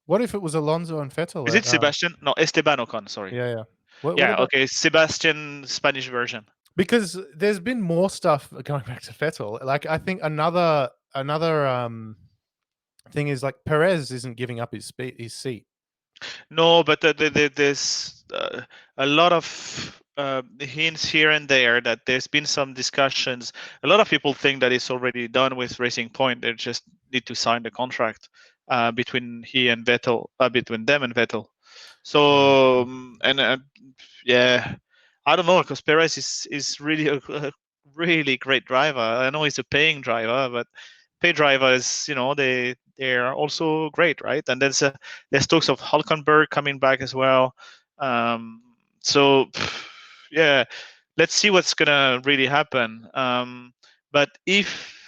What if it was Alonso and Vettel
Is
at
it Sebastian? No, Esteban Ocon, sorry.
yeah, yeah. What
Yeah,
about,
okay, Sebastian Spanish version.
because there's been more stuff going back to Vettel. Like I think another thing is like Perez isn't giving up his seat.
No, but there's a lot of hints here and there that there's been some discussions. A lot of people think that it's already done with Racing Point. They just need to sign the contract between he and Vettel, between them and Vettel. So yeah, I don't know, because Perez is really a really great driver. I know he's a paying driver, but pay drivers, they're also great, right? And there's talks of Hulkenberg coming back as well. So yeah, let's see what's gonna really happen. But if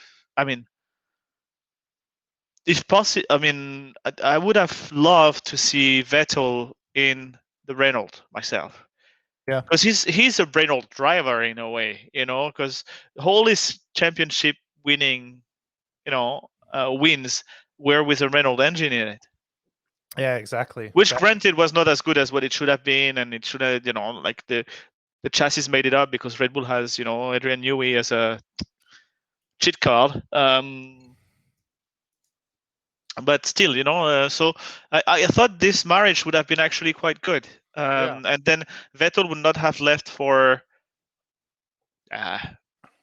possible, I would have loved to see Vettel in the Renault myself.
Yeah.
Because he's a Renault driver in a way, because all his championship winning, wins were with a Renault engine in it.
Yeah, exactly.
Which, granted, was not as good as what it should have been, and it should have, like the chassis made it up because Red Bull has, Adrian Newey as a cheat card. But still, so I thought this marriage would have been actually quite good. And then Vettel would not have left for.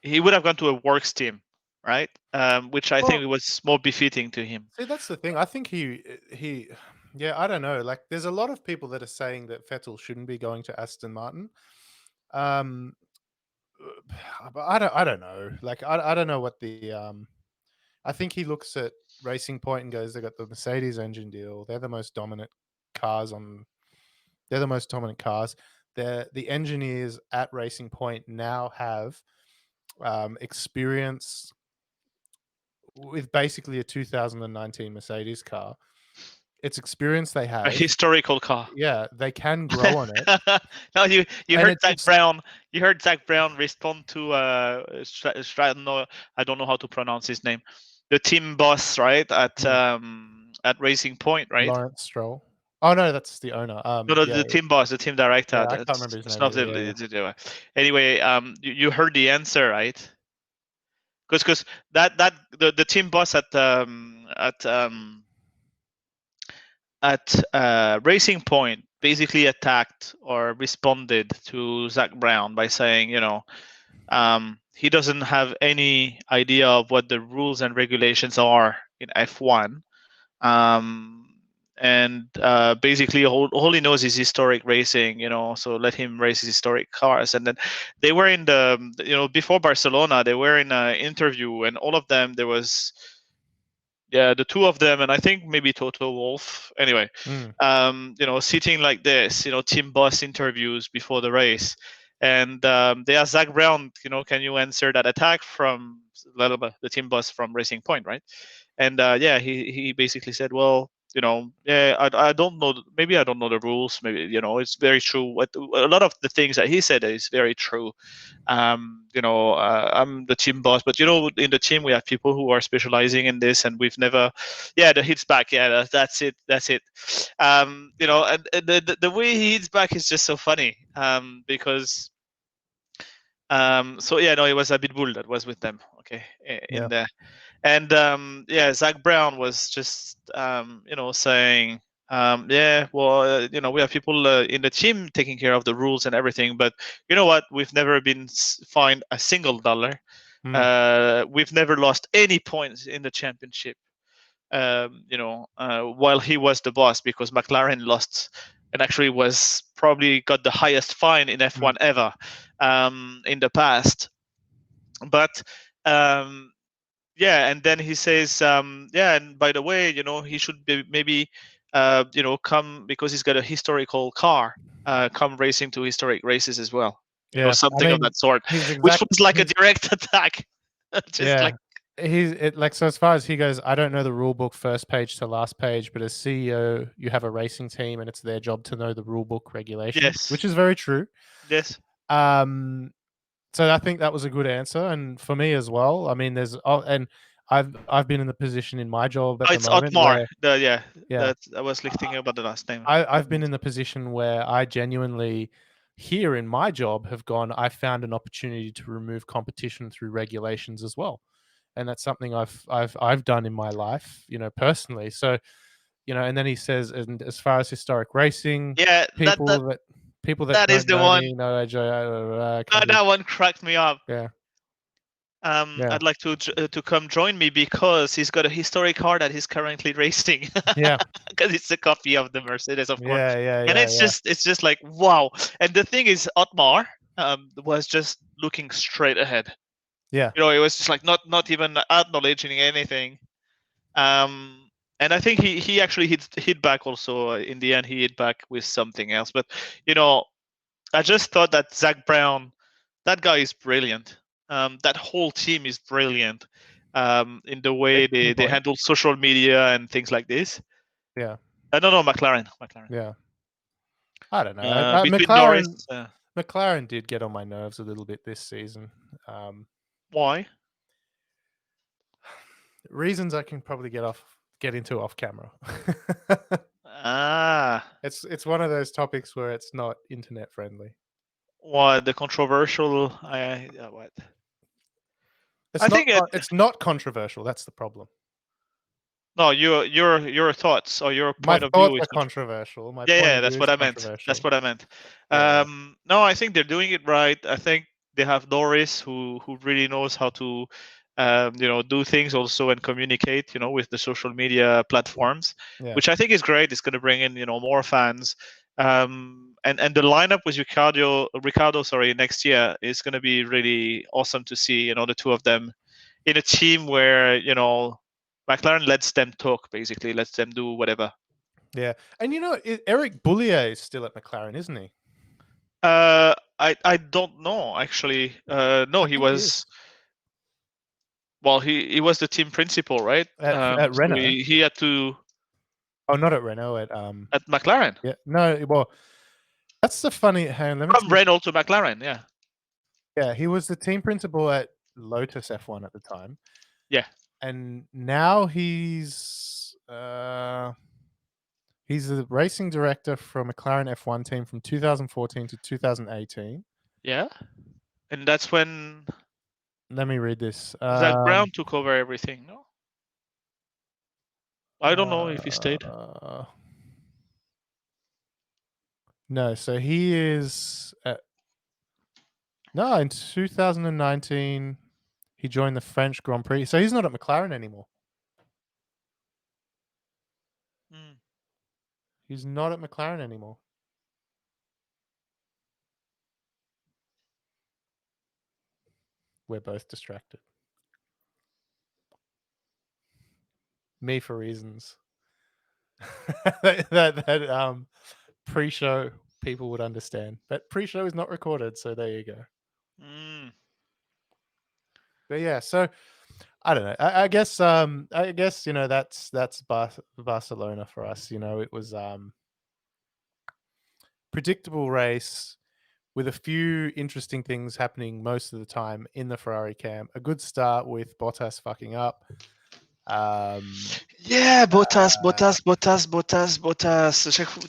He would have gone to a works team, right? Which I think was more befitting to him.
See, that's the thing. I think yeah, I don't know. Like, there's a lot of people that are saying that Vettel shouldn't be going to Aston Martin. Um, but I don't know. Like, I don't know what I think he looks at Racing Point and goes, they got the Mercedes engine deal. They're the most dominant cars on. They're the most dominant cars. The engineers at Racing Point now have experience with basically a 2019 Mercedes car. It's experience they
A
have.
historical car.
Yeah, they can grow on it.
No, you
And
heard
it's
Zach
ex-
Brown. You heard Zach Brown respond to no, I don't know how to pronounce his name. The team boss, right, at Racing Point, right?
Lawrence Stroll. Oh no, that's the owner.
No,
Yeah,
the team boss, the team director.
yeah, I can't remember
That's
his
it's
name
not
either. Yeah,
anyway. You heard the answer, right? Because the team boss at Racing Point basically attacked or responded to Zach Brown by saying, he doesn't have any idea of what the rules and regulations are in F1. And basically all he knows is historic racing, so let him race his historic cars. And then they were in the, before Barcelona, they were in an interview, and all of them, there was, the two of them, and I think maybe Toto Wolff. Anyway, sitting like this, team boss interviews before the race, and they asked Zach Brown, can you answer that attack from the team boss from Racing Point, right? And he basically said, well, I don't know. Maybe I don't know the rules. Maybe it's very true. What a lot of the things that he said is very true. I'm the team boss, but in the team we have people who are specializing in this, and we've never, the hits back, that's it. And the way he hits back is just so funny, because so no, it was Abid Bull that was with them, okay, in
yeah.
there. And yeah, Zach Brown was just saying, we have people in the team taking care of the rules and everything, but you know what? We've never been fined a single dollar. We've never lost any points in the championship. While he was the boss, because McLaren lost and actually was probably got the highest fine in F1 ever in the past. But and then he says, and by the way, he should be maybe, come, because he's got a historical car, come racing to historic races as well. Something of that sort, which was like a direct attack.
So as far as he goes, I don't know the rule book first page to last page, but as CEO, you have a racing team, and it's their job to know the rule book regulations,
yes,
which is very true.
Yes.
So I think that was a good answer, and for me as well. I mean, I've been in the position in my job at the moment.
Otmar. I was thinking about the last name.
I've been in the position where I genuinely, here in my job, have gone, I found an opportunity to remove competition through regulations as well. And that's something I've done in my life, personally. So, and then he says, and as far as historic racing, people that
is the one.
That
one cracked me up.
Yeah.
I'd like to come join me, because he's got a historic car that he's currently racing.
Yeah.
Because it's a copy of the Mercedes, of course.
Yeah.
And it's just like, wow. And the thing is, Otmar was just looking straight ahead.
Yeah.
It was just like not even acknowledging anything. And I think he actually hit back also. In the end, he hit back with something else. But I just thought that Zach Brown, that guy is brilliant. That whole team is brilliant in the way they handle social media and things like this.
Yeah.
No, McLaren.
Yeah. I don't know. McLaren did get on my nerves a little bit this season.
Why?
Reasons I can probably get into off camera. It's one of those topics where it's not internet friendly.
What, the controversial? What?
It's not controversial. That's the problem.
No, your thoughts or your point of
view is controversial.
That's what I meant. That's what I meant. No, I think they're doing it right. I think they have Norris, who really knows how to do things also and communicate, with the social media platforms, which I think is great. It's going to bring in, more fans. And the lineup with Ricciardo, next year is going to be really awesome to see, the two of them in a team where, McLaren lets them talk, basically, lets them do whatever.
Yeah. And Eric Boullier is still at McLaren, isn't he?
I don't know, actually. No, he was. Well, he was the team principal, right?
At Renault.
So he had to.
Oh, not at Renault.
At McLaren.
Yeah. No. Well, that's the funny. Hang on,
from Renault to McLaren. Yeah.
Yeah, he was the team principal at Lotus F1 at the time.
Yeah.
And now he's the racing director for McLaren F1 team from 2014 to 2018.
Yeah. And that's when.
Let me read this.
Zach Brown took over everything, no? I don't know if he stayed. No, so he is. In 2019, he joined the French Grand Prix. So he's not at McLaren anymore. He's not at McLaren anymore. We're both distracted. Me for reasons that pre-show people would understand. But pre-show is not recorded, so there you go. But yeah, so I don't know. I guess that's Barcelona for us. It was predictable race with a few interesting things happening most of the time in the Ferrari camp. A good start with Bottas fucking up. Bottas.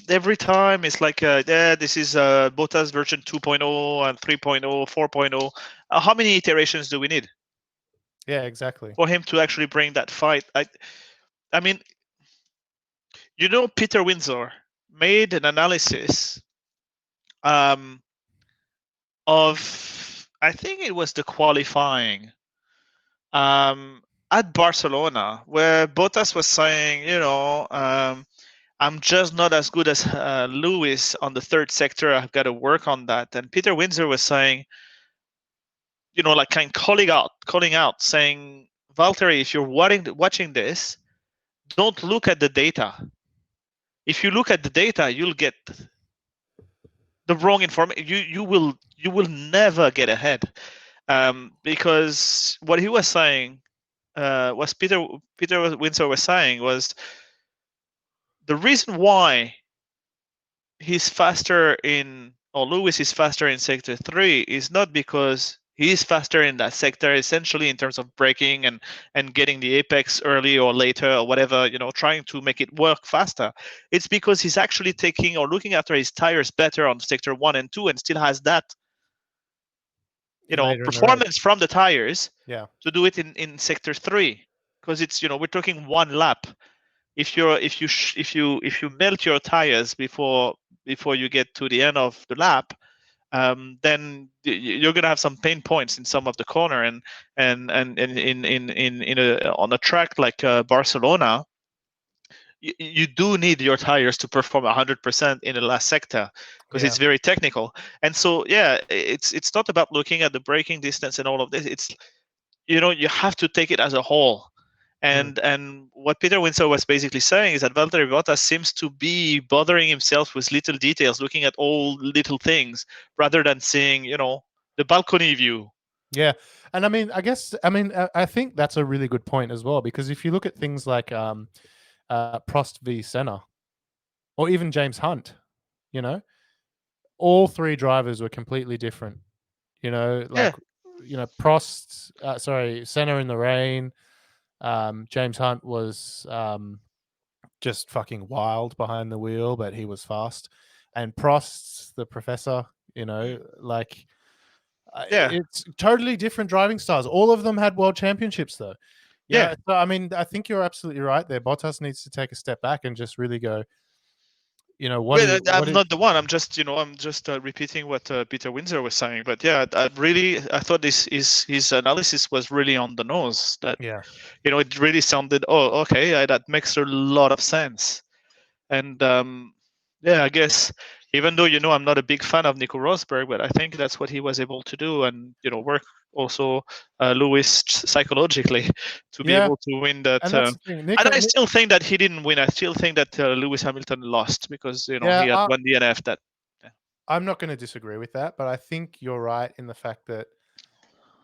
Every time it's like, this is Bottas version 2.0 and 3.0, 4.0. How many iterations do we need?
Yeah, exactly.
for him to actually bring that fight. I mean, Peter Windsor made an analysis of, I think it was the qualifying at Barcelona, where Bottas was saying, I'm just not as good as Lewis on the third sector. I've got to work on that. And Peter Windsor was saying, like kind of calling out, saying, Valtteri, if you're watching this, don't look at the data. If you look at the data, you'll get the wrong information. You will never get ahead, because what he was saying was Peter Windsor was saying was the reason why Lewis is faster in sector 3 is not because he's faster in that sector essentially in terms of braking and getting the apex early or later or whatever, trying to make it work faster. It's because he's actually taking or looking after his tires better on sector 1 and 2 and still has that
Later in the race.
performance from the tires
Yeah.
to do it in sector 3, because it's we're talking one lap. If you melt your tires before you get to the end of the lap, then you're gonna have some pain points in some of the corner, and on a track like Barcelona, you do need your tires to perform 100% in the last sector, because it's very technical. And so it's not about looking at the braking distance and all of this. It's you have to take it as a whole. And what Peter Windsor was basically saying is that Valtteri Bottas seems to be bothering himself with little details, looking at all little things rather than seeing, the balcony view.
Yeah. And I think that's a really good point as well, because if you look at things like Prost v Senna, or even James Hunt, all three drivers were completely different. Prost, Senna in the rain. James Hunt was just fucking wild behind the wheel, but he was fast. And Prost, the professor, it's totally different driving styles. All of them had world championships, though. So, I think you're absolutely right there. Bottas needs to take a step back and just really go,
I'm not the one. I'm just repeating what Peter Windsor was saying. But I thought his analysis was really on the nose. That it really sounded, okay, that makes a lot of sense. And I guess even though I'm not a big fan of Nico Rosberg, but I think that's what he was able to do, and work also Lewis psychologically to be able to win that.
And that's the thing.
And I still think that he didn't win. I still think that Lewis Hamilton lost, because he had one DNF. That
I'm not going to disagree with that, but I think you're right in the fact that,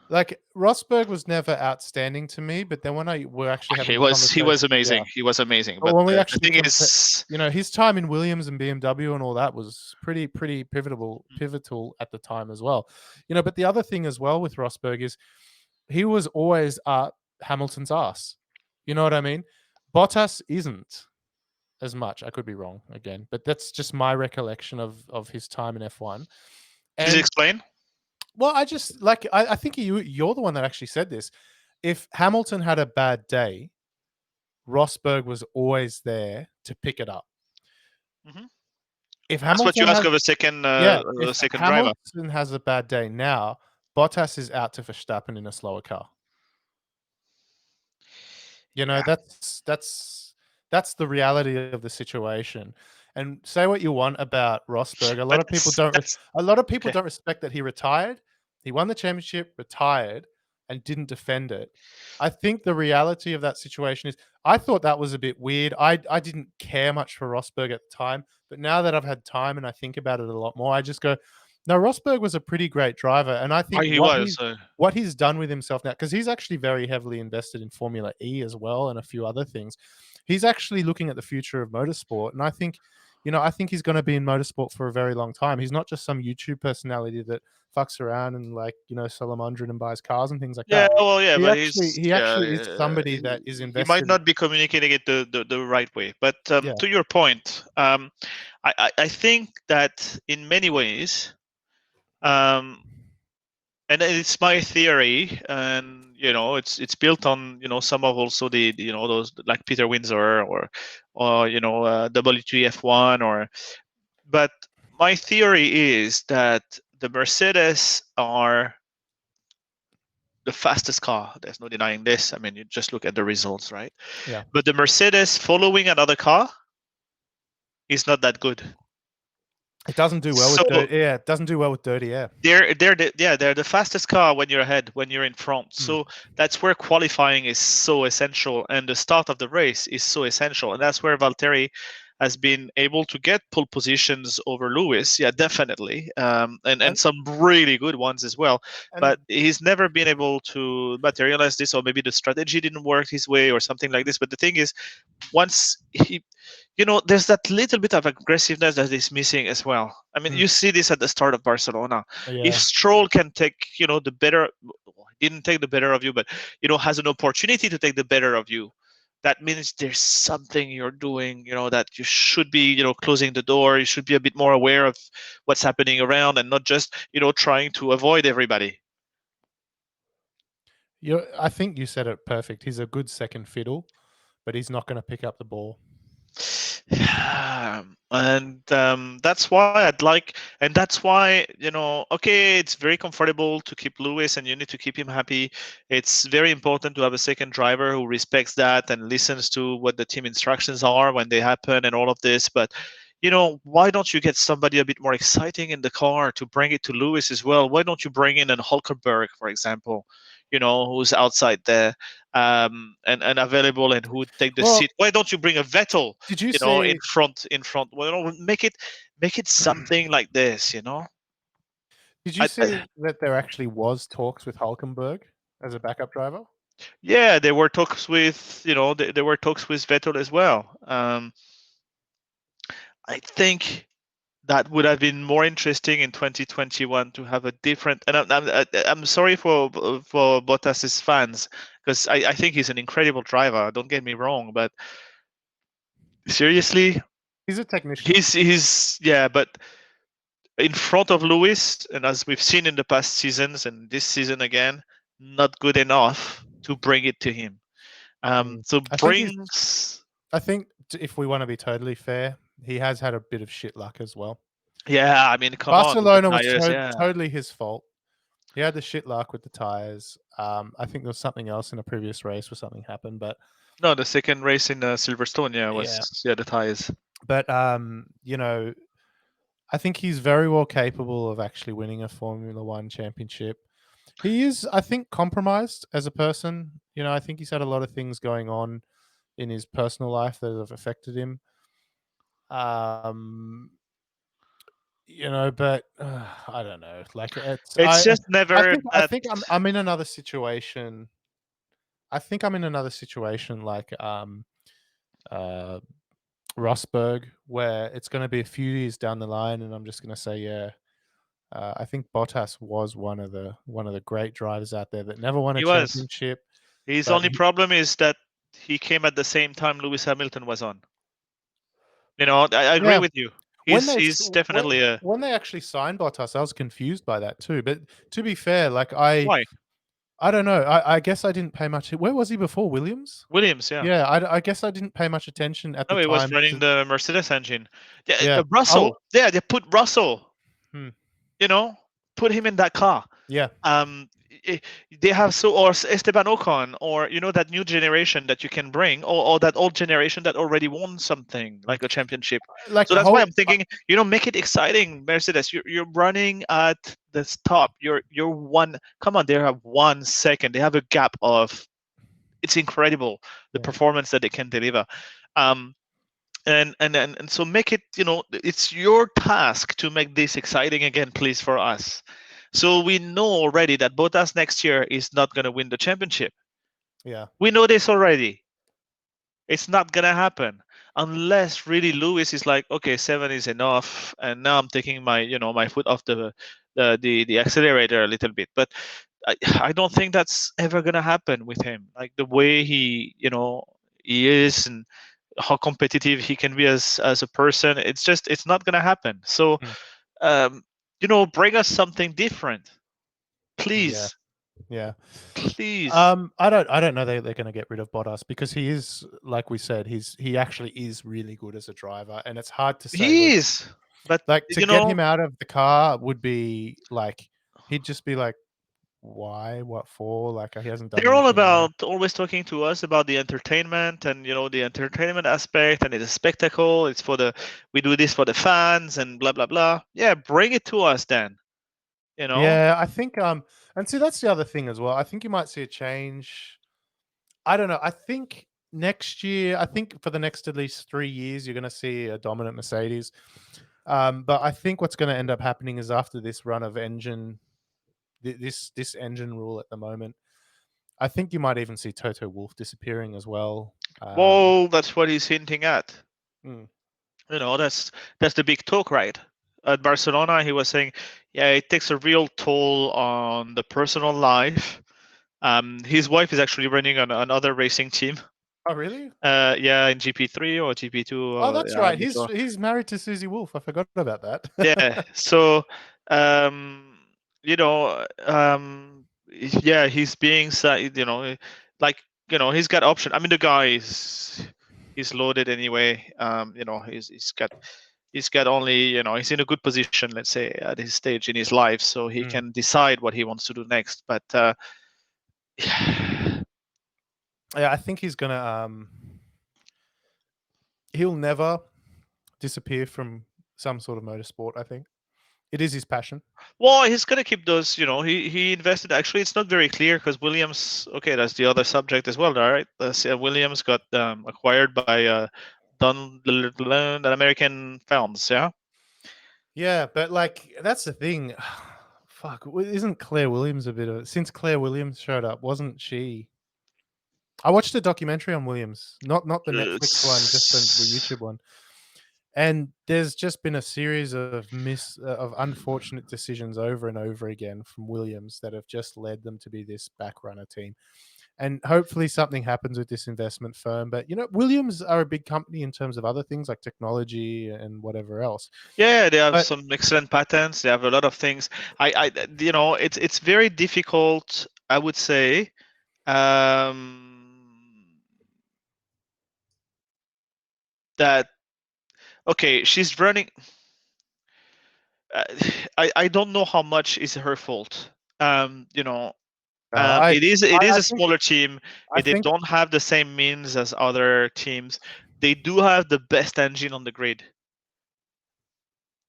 like, Rosberg was never outstanding to me, but then when we're actually having
he was amazing. He was amazing. But
when we actually his time in Williams and BMW and all that was pretty pivotal at the time as well. But the other thing as well with Rosberg is he was always Hamilton's ass. You know what I mean? Bottas isn't as much. I could be wrong again, but that's just my recollection of his time in F1.
Can you explain?
Well, I just I think you're the one that actually said this. If Hamilton had a bad day, Rosberg was always there to pick it up.
Mm-hmm.
If
that's what you ask of a second second driver.
If Hamilton has a bad day now, Bottas is out to Verstappen in a slower car. That's the reality of the situation. And say what you want about Rosberg, a lot of people don't respect that he retired. He won the championship, retired, and didn't defend it. I think the reality of that situation is, I thought that was a bit weird. I didn't care much for Rosberg at the time, but now that I've had time and I think about it a lot more, I just go, no, Rosberg was a pretty great driver. And I think what he's done with himself now, because he's actually very heavily invested in Formula E as well and a few other things. He's actually looking at the future of motorsport. And I think, he's going to be in motorsport for a very long time. He's not just some YouTube personality that fucks around and sell 100 and buys cars and things like that. He actually is somebody that is invested.
He might not be communicating it the right way. But to your point, I think that in many ways, and it's my theory, and it's built on some of also the those like Peter Windsor or WTF1 or. But my theory is that the Mercedes are the fastest car. There's no denying this. I mean, you just look at the results, right?
Yeah.
But the Mercedes following another car is not that good.
It doesn't do well
So
with dirty. Yeah, it doesn't do well with dirty air.
they're the fastest car when you're ahead, when you're in front.
Hmm.
So that's where qualifying is so essential, and the start of the race is so essential, and that's where Valtteri has been able to get pole positions over Lewis. Yeah, definitely, and some really good ones as well. But he's never been able to materialize this, or maybe the strategy didn't work his way, or something like this. But the thing is, once he there's that little bit of aggressiveness that is missing as well. I mean, you see this at the start of Barcelona.
Yeah.
If Stroll can take, the better, didn't take the better of you, but has an opportunity to take the better of you, that means there's something you're doing, that you should be, closing the door. You should be a bit more aware of what's happening around, and not just, trying to avoid everybody.
I think you said it perfect. He's a good second fiddle, but he's not going to pick up the ball.
And that's why and that's why, okay, it's very comfortable to keep Lewis, and you need to keep him happy. It's very important to have a second driver who respects that and listens to what the team instructions are when they happen and all of this. But why don't you get somebody a bit more exciting in the car to bring it to Lewis as well? Why don't you bring in an Hulkenberg, for example, who's outside there, and available, and who would take the seat? Why don't you bring a Vettel,
Did you see
in front? Well, make it something like this,
Did you see that there actually was talks with Hulkenberg as a backup driver?
Yeah, there were talks with there were talks with Vettel as well. I think that would have been more interesting in 2021 to have a different. And I'm sorry for Bottas's fans, because I think he's an incredible driver. Don't get me wrong, but seriously,
He's a technician.
he's yeah, but in front of Lewis, and as we've seen in the past seasons and this season again, not good enough to bring it to him. So
I think if we want to be totally fair, he has had a bit of shit luck as well.
Yeah, I mean, come
Barcelona
on.
Barcelona was totally his fault. He had the shit luck with the tires. I think there was something else in a previous race where something happened, but
no, the second race in Silverstone, was the tires.
But I think he's very well capable of actually winning a Formula One championship. He is, I think, compromised as a person. I think he's had a lot of things going on in his personal life that have affected him. But I don't know. Like
it's just never.
I think I'm in another situation. I think I'm in another situation like Rosberg, where it's going to be a few years down the line, and I'm just going to say, yeah. I think Bottas was one of the great drivers out there that never won a championship.
His only problem is that he came at the same time Lewis Hamilton was on. I agree with you. He's definitely
when they actually signed Bottas, I was confused by that too. But to be fair, like I don't know. I guess I didn't pay much. Where was he before? Williams?
Williams, yeah.
Yeah, I guess I didn't pay much attention at the time.
No, he was running the Mercedes engine. Yeah, Russell. Yeah, they put Russell. Put him in that car.
Yeah.
They have or Esteban Ocon, or that new generation that you can bring, or that old generation that already won something like a championship. So that's why I'm thinking, make it exciting, Mercedes. You're running at the top. You're one. Come on, they have 1 second. They have a gap of. It's incredible the performance that they can deliver. And so make it, it's your task to make this exciting again, please, for us. So we know already that Bottas next year is not going to win the championship.
Yeah.
We know this already. It's not going to happen unless really Lewis is like, okay, 7 is enough, and now I'm taking my, my foot off the accelerator a little bit. But I don't think that's ever going to happen with him. Like the way he is, and how competitive he can be as a person, it's not going to happen. So bring us something different.
Yeah,
Please,
yeah.
please.
I don't know they're going to get rid of Bottas because he is, like we said, he actually is really good as a driver, and it's hard to say
He
whether
is, but
like to
you
get
know,
him out of the car would be like he'd just be like, why, what for? Like he hasn't done
they're all
anything wrong.
about always talking to us about the entertainment and the entertainment aspect, and it's a spectacle. It's for the we do this for the fans and blah blah blah. Yeah, bring it to us then. You know.
Yeah, I think and see that's the other thing as well. I think you might see a change. I don't know. I think next year, I think for the next at least 3 years, you're going to see a dominant Mercedes. But I think what's going to end up happening is after this run of engine, this engine rule at the moment, I think you might even see Toto Wolff disappearing as well.
Well, that's what he's hinting at.
Mm.
That's the big talk, right? At Barcelona, he was saying, yeah, it takes a real toll on the personal life. His wife is actually running on another racing team.
Oh, really?
Yeah, in GP3 or GP2.
Oh, that's
Yeah, I'm
right.
not sure.
He's married to Susie Wolf. I forgot about that.
Yeah. So, um, you know, yeah, he's being, like, he's got option. I mean, the guy is he's loaded anyway. He's got only, he's in a good position, let's say, at his stage in his life, so he
Mm.
can decide what he wants to do next. But
Yeah, I think he's gonna. He'll never disappear from some sort of motorsport. I think it is his passion.
well, he's gonna keep those. He invested. Actually, it's not very clear because Williams. Okay, that's the other subject as well. All right, Williams got acquired by an American Films. Yeah.
Yeah, but like that's the thing. Fuck, isn't Claire Williams a bit of since Claire Williams showed up? Wasn't she? I watched a documentary on Williams, not the Netflix one, just the
It's-
YouTube one. And there's just been a series of of unfortunate decisions over and over again from Williams that have just led them to be this back runner team. And hopefully something happens with this investment firm. But Williams are a big company in terms of other things like technology and whatever else.
Yeah, they have
But
some excellent patents. They have a lot of things. It's very difficult, I would say. That okay, she's running. uh, I don't know how much is her fault. Um, you know,
I,
it is
I
a
think
smaller team.
I
They
think
don't have the same means as other teams. They do have the best engine on the grid.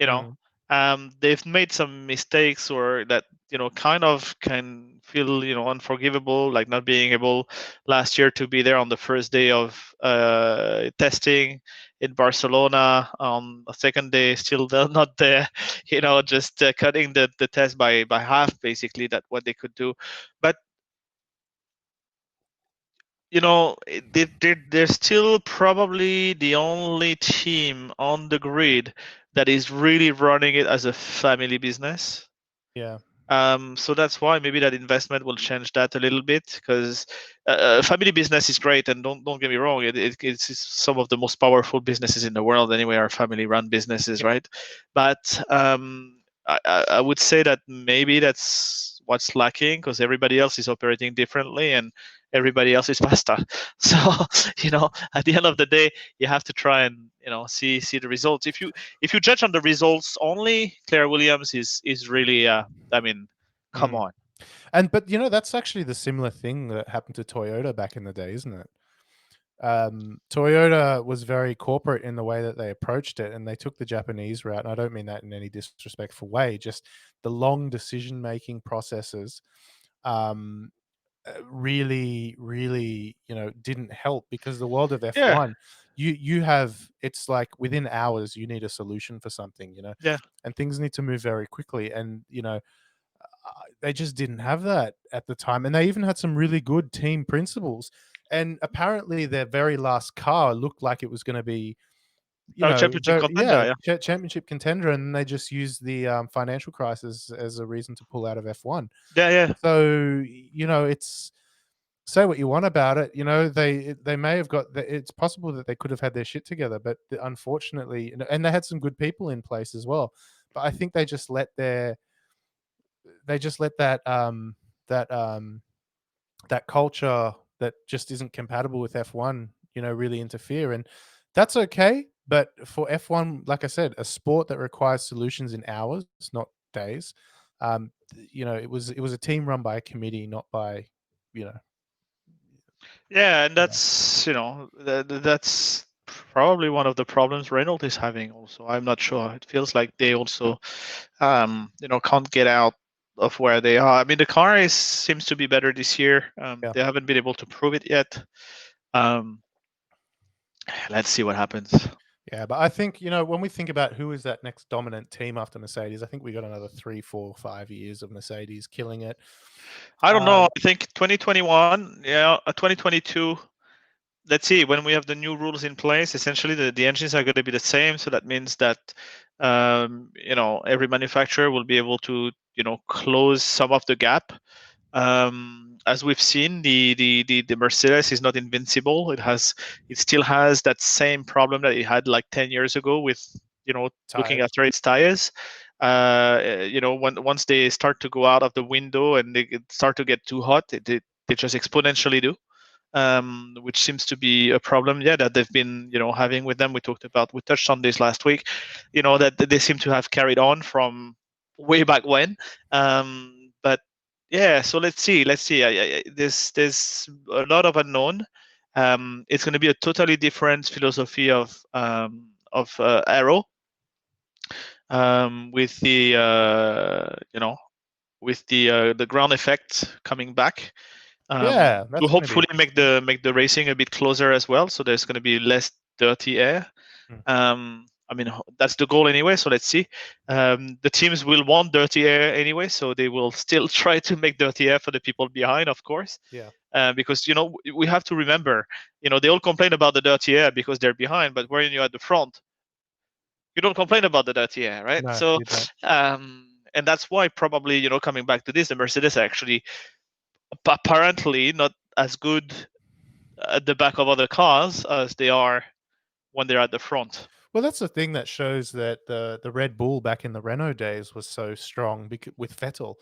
You know,
mm,
they've made some mistakes or that kind of can feel unforgivable, like not being able last year to be there on the first day of testing in Barcelona. On the second day, still they're not there. Just cutting the test by half, basically. That what they could do, but they're still probably the only team on the grid that is really running it as a family business.
yeah.
So that's why maybe that investment will change that a little bit, because family business is great, and don't get me wrong, it's some of the most powerful businesses in the world anyway are family-run businesses, right? But I would say that maybe that's what's lacking, because everybody else is operating differently and everybody else is faster. So at the end of the day, you have to try and see the results. If you judge on the results only, Claire Williams is really I mean, come
Mm.
on.
But that's actually the similar thing that happened to Toyota back in the day, isn't it? Toyota was very corporate in the way that they approached it, and they took the Japanese route. And I don't mean that in any disrespectful way, just the long decision making processes um, really, really, didn't help because the world of
Yeah,
F1, you have it's like within hours you need a solution for something,
yeah.
and things need to move very quickly, and they just didn't have that at the time, and they even had some really good team principles. And apparently, their very last car looked like it was going to be,
Oh, championship contender. Yeah,
championship contender, and they just used the financial crisis as a reason to pull out of F1.
yeah, yeah.
So it's say what you want about it. They may have got. It's possible that they could have had their shit together, but unfortunately, and they had some good people in place as well. But I think they just let they just let that that culture that just isn't compatible with F1, really interfere, and that's okay. But for F1, like I said, a sport that requires solutions in hours, not days. It was a team run by a committee, not by, you know,
Yeah, and
you know.
that's probably one of the problems Renault is having. Also, I'm not sure. It feels like they also, can't get out of where they are. I mean, the car seems to be better this year.
Yeah.
They haven't been able to prove it yet. Um, let's see what happens.
Yeah, but I think, when we think about who is that next dominant team after Mercedes, I think we got another 3, 4, 5 years of Mercedes killing it.
I don't know.
Um,
I think 2021, yeah, 2022. Let's see, when we have the new rules in place, essentially the engines are going to be the same. So that means that every manufacturer will be able to close some of the gap. As we've seen, the Mercedes is not invincible. It still has that same problem that it had like 10 years ago with looking
tires.
after its tires. Once they start to go out of the window and they start to get too hot, they just exponentially do. Which seems to be a problem, that they've been, having with them. We touched on this last week, that they seem to have carried on from way back when. But yeah, so let's see. There's a lot of unknown. It's going to be a totally different philosophy of aero, with the ground effect coming back,
Yeah,
to
that's going to be
hopefully
interesting.
make the racing a bit closer as well. So there's going to be less dirty air.
Mm.
I mean, that's the goal anyway. So let's see. The teams will want dirty air anyway, so they will still try to make dirty air for the people behind, of course.
Yeah.
Because we have to remember, they all complain about the dirty air because they're behind, but when you're at the front, you don't complain about the dirty air, right?
No,
So,
you don't.
and that's why probably coming back to this, the Mercedes are actually apparently not as good at the back of other cars as they are when they're at the front.
Well, that's the thing that shows that the Red Bull back in the Renault days was so strong with Vettel.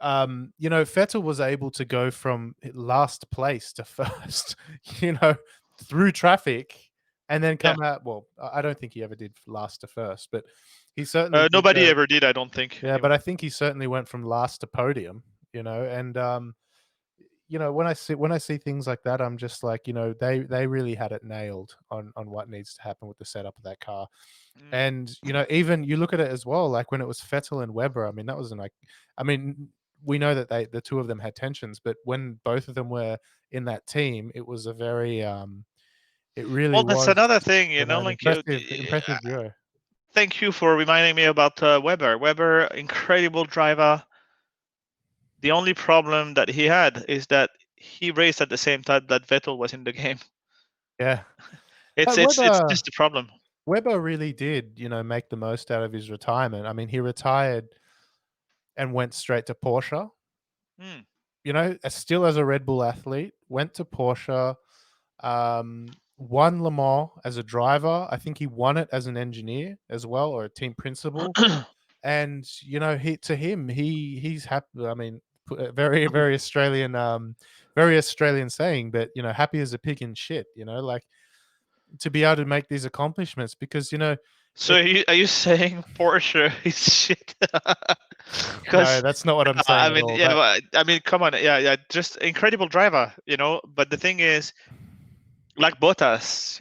Vettel was able to go from last place to first, you know, through traffic, and then
Yeah.
come out. Well, I don't think he ever did last to first, but he certainly did
Nobody
go.
ever did, I don't think.
Yeah, but
Anyway.
I think he certainly went from last to podium. And when I see things like that, I'm just like, they really had it nailed on what needs to happen with the setup of that car.
Mm.
And even you look at it as well, like when it was Vettel and Weber. I mean, that wasn't like, I mean, we know that the two of them had tensions, but when both of them were in that team, it was a very it really
Well, that's
was,
another thing,
an
like
impressive duo.
thank you for reminding me about Weber. Weber, incredible driver. The only problem that he had is that he raced at the same time that Vettel was in the game.
Yeah,
It's
but
it's it's just a problem.
Weber really did, make the most out of his retirement. I mean, he retired and went straight to Porsche.
Mm.
Still as a Red Bull athlete, went to Porsche, won Le Mans as a driver. I think he won it as an engineer as well, or a team principal. And he's happy. I mean, very very Australian, very Australian saying, but happy as a pig in shit. Like to be able to make these accomplishments because
So
it.
are you saying Porsche is shit?
No,
Because
that's not what I'm saying
I
at
mean,
all.
yeah,
But
but, I mean, come on, yeah, just incredible driver, But the thing is, like Bottas,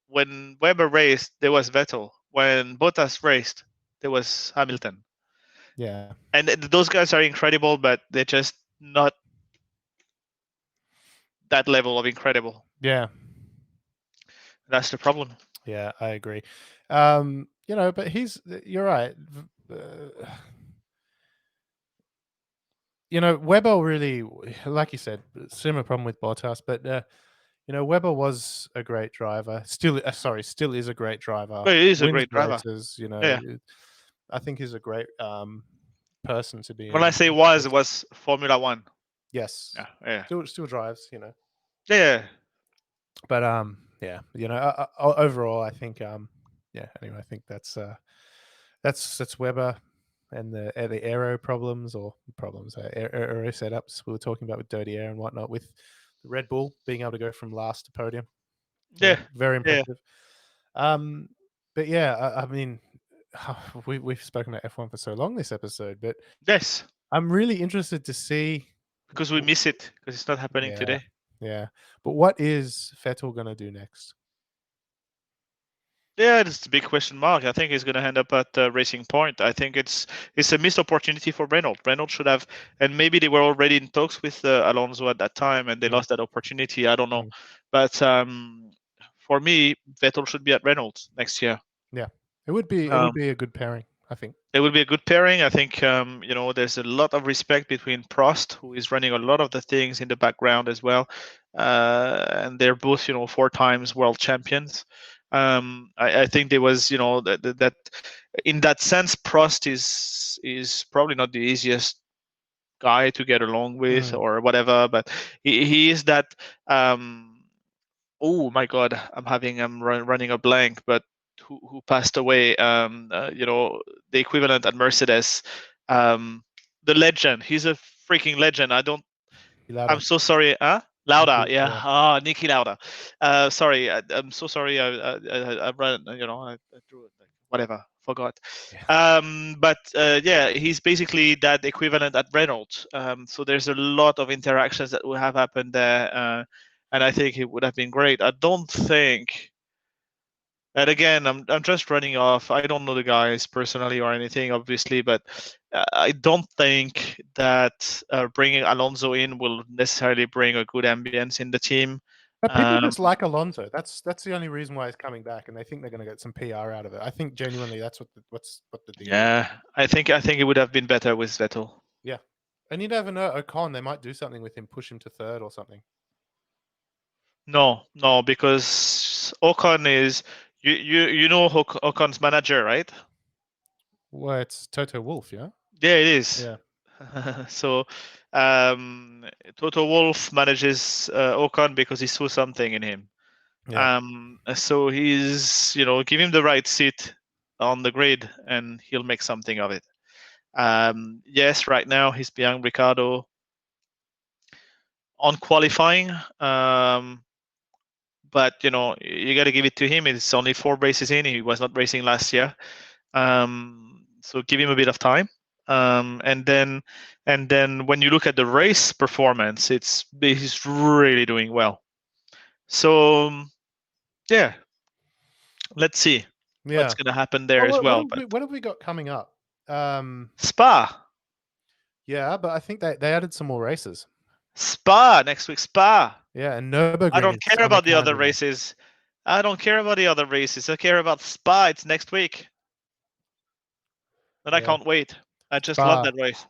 when Weber raced, there was Vettel. When Bottas raced, there was Hamilton.
yeah,
And those guys are incredible, but they're just not that level of incredible.
yeah,
That's the problem.
yeah, I agree. But you're right. Uh, Weber really, like you said, similar problem with Bottas, but Weber was a great driver. Still is a great driver.
But he is a
Wins
great driver.
races.
Yeah.
I think he's a great person to be
When I
in.
say was, it was Formula One.
Yes,
Yeah. Yeah.
still drives.
Yeah.
But yeah, overall, I think yeah. Anyway, I think that's Weber. and the aero problems aero setups we were talking about with dirty air and whatnot, with the Red Bull being able to go from last to podium.
Yeah,
very
yeah.
impressive. But yeah, I mean, we've spoken about F1 for so long this episode, but
Yes,
I'm really interested to see.
because we miss it because it's not happening
Yeah,
today.
yeah. But what is Vettel gonna do next?
Yeah, it's a big question mark. I think he's going to end up at Racing Point. I think it's a missed opportunity for Renault. Renault should have, and maybe they were already in talks with Alonso at that time, and they lost that opportunity. I don't know, but for me, Vettel should be at Renault next year.
Yeah, it would be a good pairing, I think.
It would be a good pairing. I think there's a lot of respect between Prost, who is running a lot of the things in the background as well, and they're both 4 times world champions. I think there was that in that sense, Prost is probably not the easiest guy to get along with or whatever, but he is that. Oh my God, I'm running a blank, but who passed away? The equivalent at Mercedes, the legend. He's a freaking legend. I'm so sorry. Lauda, yeah. Ah, Niki Lauda. Sorry, I'm so sorry. I ran. I drew it. Whatever. Forgot. But yeah, he's basically that equivalent at Renault. So there's a lot of interactions that will have happened there, and I think it would have been great. I don't think. And again, I'm just running off. I don't know the guys personally or anything, obviously, but I don't think that bringing Alonso in will necessarily bring a good ambience in the team.
But people just like Alonso. That's the only reason why he's coming back, and they think they're going to get some PR out of it. I think genuinely that's what the deal.
Yeah, I think it would have been better with Vettel.
Yeah, and you never know. Ocon, they might do something with him, push him to third or something.
No, because Ocon is you know Ocon's manager, right?
Well, it's Toto Wolff, yeah.
Yeah, it is.
Yeah.
So, Toto Wolff manages Ocon because he saw something in him.
Yeah.
So he's give him the right seat on the grid, and he'll make something of it. Yes, right now he's behind Ricciardo on qualifying. But you got to give it to him. It's only 4 races in. He was not racing last year, so give him a bit of time. And then when you look at the race performance, he's really doing well. So yeah, let's see what's going to happen there as well.
What have we got coming up?
Spa.
Yeah, but I think they added some more races.
Spa next week. Spa.
Yeah, and Nürburgring.
I don't care about the other races. I don't care about the other races. I care about Spa. It's next week. And I can't wait. I just love that race.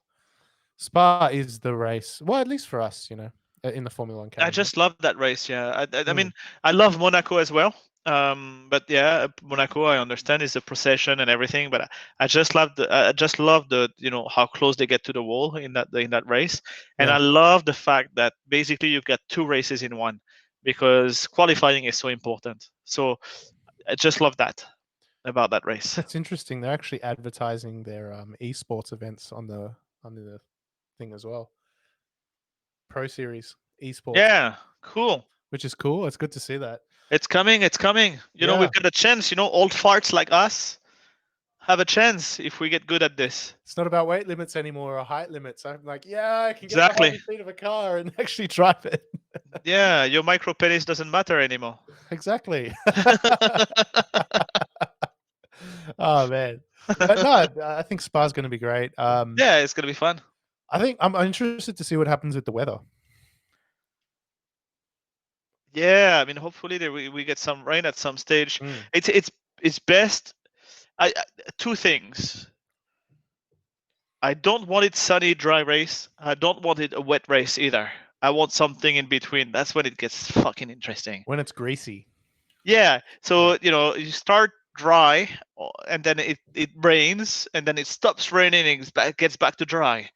Spa is the race. Well, at least for us, in the Formula 1 calendar.
I just love that race, yeah. I mean, I love Monaco as well. But yeah, Monaco, I understand, is a procession and everything, but I just love the how close they get to the wall in that race. And I love the fact that basically you've got 2 races in one, because qualifying is so important. So I just love that about that race.
That's interesting. They're actually advertising their esports events on the thing as well. Pro Series esports.
Yeah, cool.
Which is cool. It's good to see that.
It's coming. We've got a chance. Old farts like us have a chance if we get good at this.
It's not about weight limits anymore or height limits. I'm like, I can get behind the seat of a car and actually drive it.
Yeah, your micro penis doesn't matter anymore.
Exactly. Oh man, but no, I think Spa's going to be great.
Yeah, it's going to be fun.
I think I'm interested to see what happens with the weather.
Yeah, I mean, hopefully we get some rain at some stage. It's best. 2 things. I don't want it sunny, dry race. I don't want it a wet race either. I want something in between. That's when it gets fucking interesting.
When it's greasy.
Yeah. So you start dry, and then it rains, and then it stops raining, and it gets back to dry.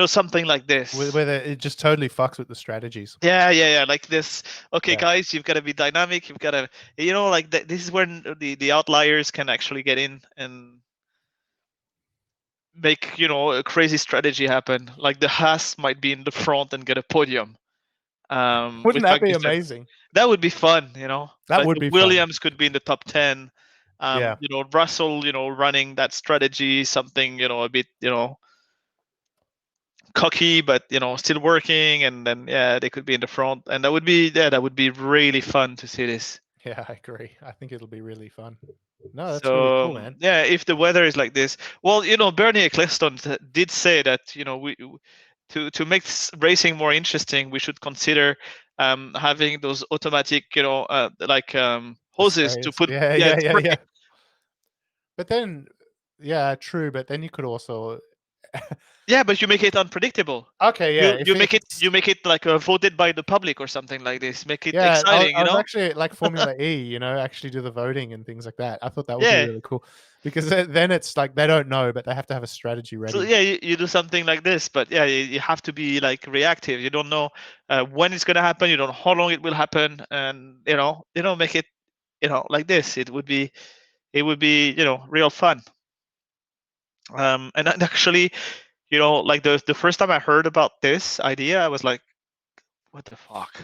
Something like this.
Where it just totally fucks with the strategies.
Yeah, like this. Okay, guys, you've got to be dynamic. You've got to, this is when the outliers can actually get in, and make a crazy strategy happen. Like the Haas might be in the front and get a podium.
Wouldn't
With
that be
Magnussen.
amazing?
That would be fun.
That
Like
would
the
be fun.
Williams could be in the top 10.
Yeah.
Russell, running that strategy, something, a bit, cocky, but still working, and then they could be in the front, and that would be really fun to see this.
Yeah, I agree. I think it'll be really fun. No, that's really
So
cool, man.
yeah, if the weather is like this, well, Bernie Ecclestone did say that we to make racing more interesting, we should consider having those automatic, like
The
hoses to
sprays.
put
Yeah,
yeah
yeah, yeah,
spray.
yeah. But then, yeah, true. But then you could also.
Yeah, but you make it unpredictable.
Okay, yeah.
You
If
make it
it's
you make it like voted by the public or something like this. Make it
yeah,
exciting,
I was actually like Formula E, actually do the voting and things like that. I thought that would be
Yeah.
really cool because then it's like they don't know, but they have to have a strategy
So
ready.
yeah, you do something like this, but yeah, you have to be like reactive. You don't know when it's gonna happen. You don't know how long it will happen, and make it like this. It would be real fun. And actually, like the first time I heard about this idea, I was like, what the fuck?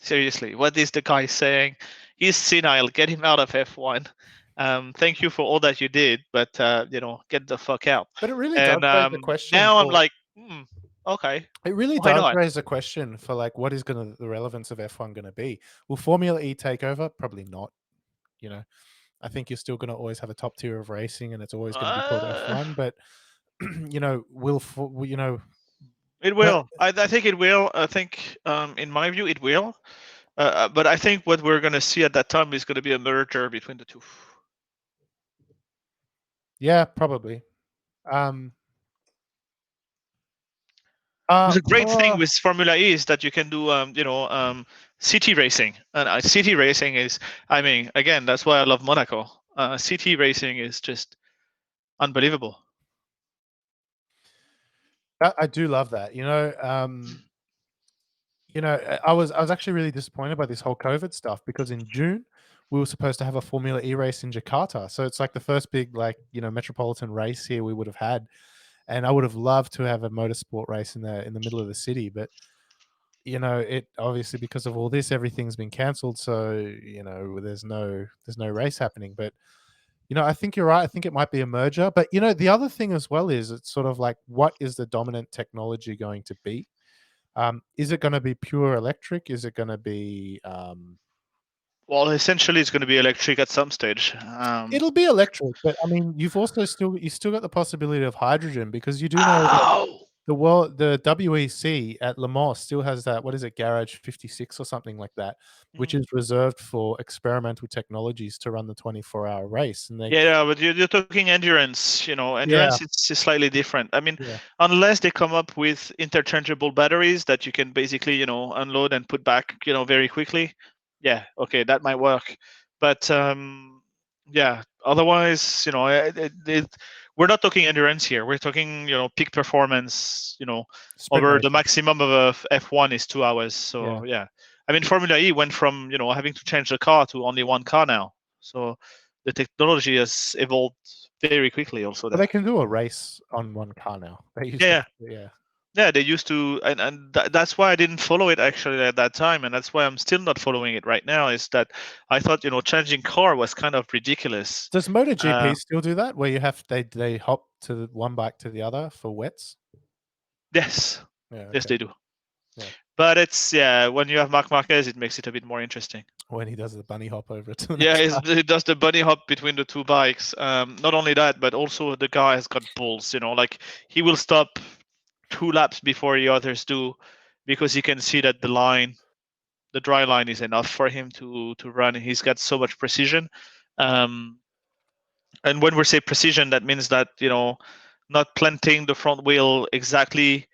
Seriously, what is the guy saying? He's senile. Get him out of F1. Thank you for all that you did, but get the fuck out.
But it really does
And
raise the question
now I'm
for.
like, okay,
It really
why
does
not?
raise a question for like what is gonna the relevance of F1 gonna be? Will Formula E take over? Probably not. You know, I think you're still gonna always have a top tier of racing, and it's always gonna be called
Uh,
F1. But will
it
but
will. I think it will. I think, in my view, it will. But I think what we're gonna see at that time is gonna be a merger between the two.
yeah, probably. Um,
The great thing
oh,
with Formula E is that you can do, city racing, and city racing is, I mean, again, that's why I love Monaco. City racing is just unbelievable.
I do love that. I was actually really disappointed by this whole COVID stuff because in June we were supposed to have a Formula E race in Jakarta. So it's like the first big metropolitan race here we would have had, and I would have loved to have a motorsport race in the middle of the city, but it obviously because of all this everything's been cancelled. So there's no race happening. But I think you're right. I think it might be a merger. But the other thing as well is it's sort of like what is the dominant technology going to be? Is it going to be pure electric? Is it going to be?
Well, essentially, it's going to be electric at some stage.
It'll be electric, but I mean, you still got the possibility of hydrogen because you do know that
Oh,
the WEC at Le Mans still has that. What is it, Garage 56 or something like that, which
mhm.
is reserved for experimental technologies to run the 24-hour race. And
Yeah, but you're talking endurance.
yeah,
Endurance is slightly different. I mean,
yeah,
unless they come up with interchangeable batteries that you can basically, unload and put back, very quickly. Yeah, okay, that might work. But yeah, otherwise, we're not talking endurance here. We're talking, peak performance.
sprint
Over the
racing.
maximum of a F1 is 2 hours.
Yeah,
So yeah, I mean, Formula E went from having to change the car to only one car now. So the technology has evolved very quickly also
but
there.
they can do a race on one car now. They used to,
Yeah,
yeah.
yeah, they used to, and that's why I didn't follow it actually at that time, and that's why I'm still not following it right now. Is that I thought changing car was kind of ridiculous.
Does
Uh,
MotoGP still do that, where they hop to one bike to the other for wets?
yes,
Yeah,
yes,
okay.
they do.
Yeah.
But it's when you have Marc Marquez, it makes it a bit more interesting.
When he does the bunny hop over to the
Yeah,
next bike.
he does the bunny hop between the two bikes. Not only that, but also the guy has got balls. Like he will stop 2 laps before the others do, because he can see that the dry line is enough for him to run. He's got so much precision. Um, and when we say precision, that means that not planting the front wheel exactly,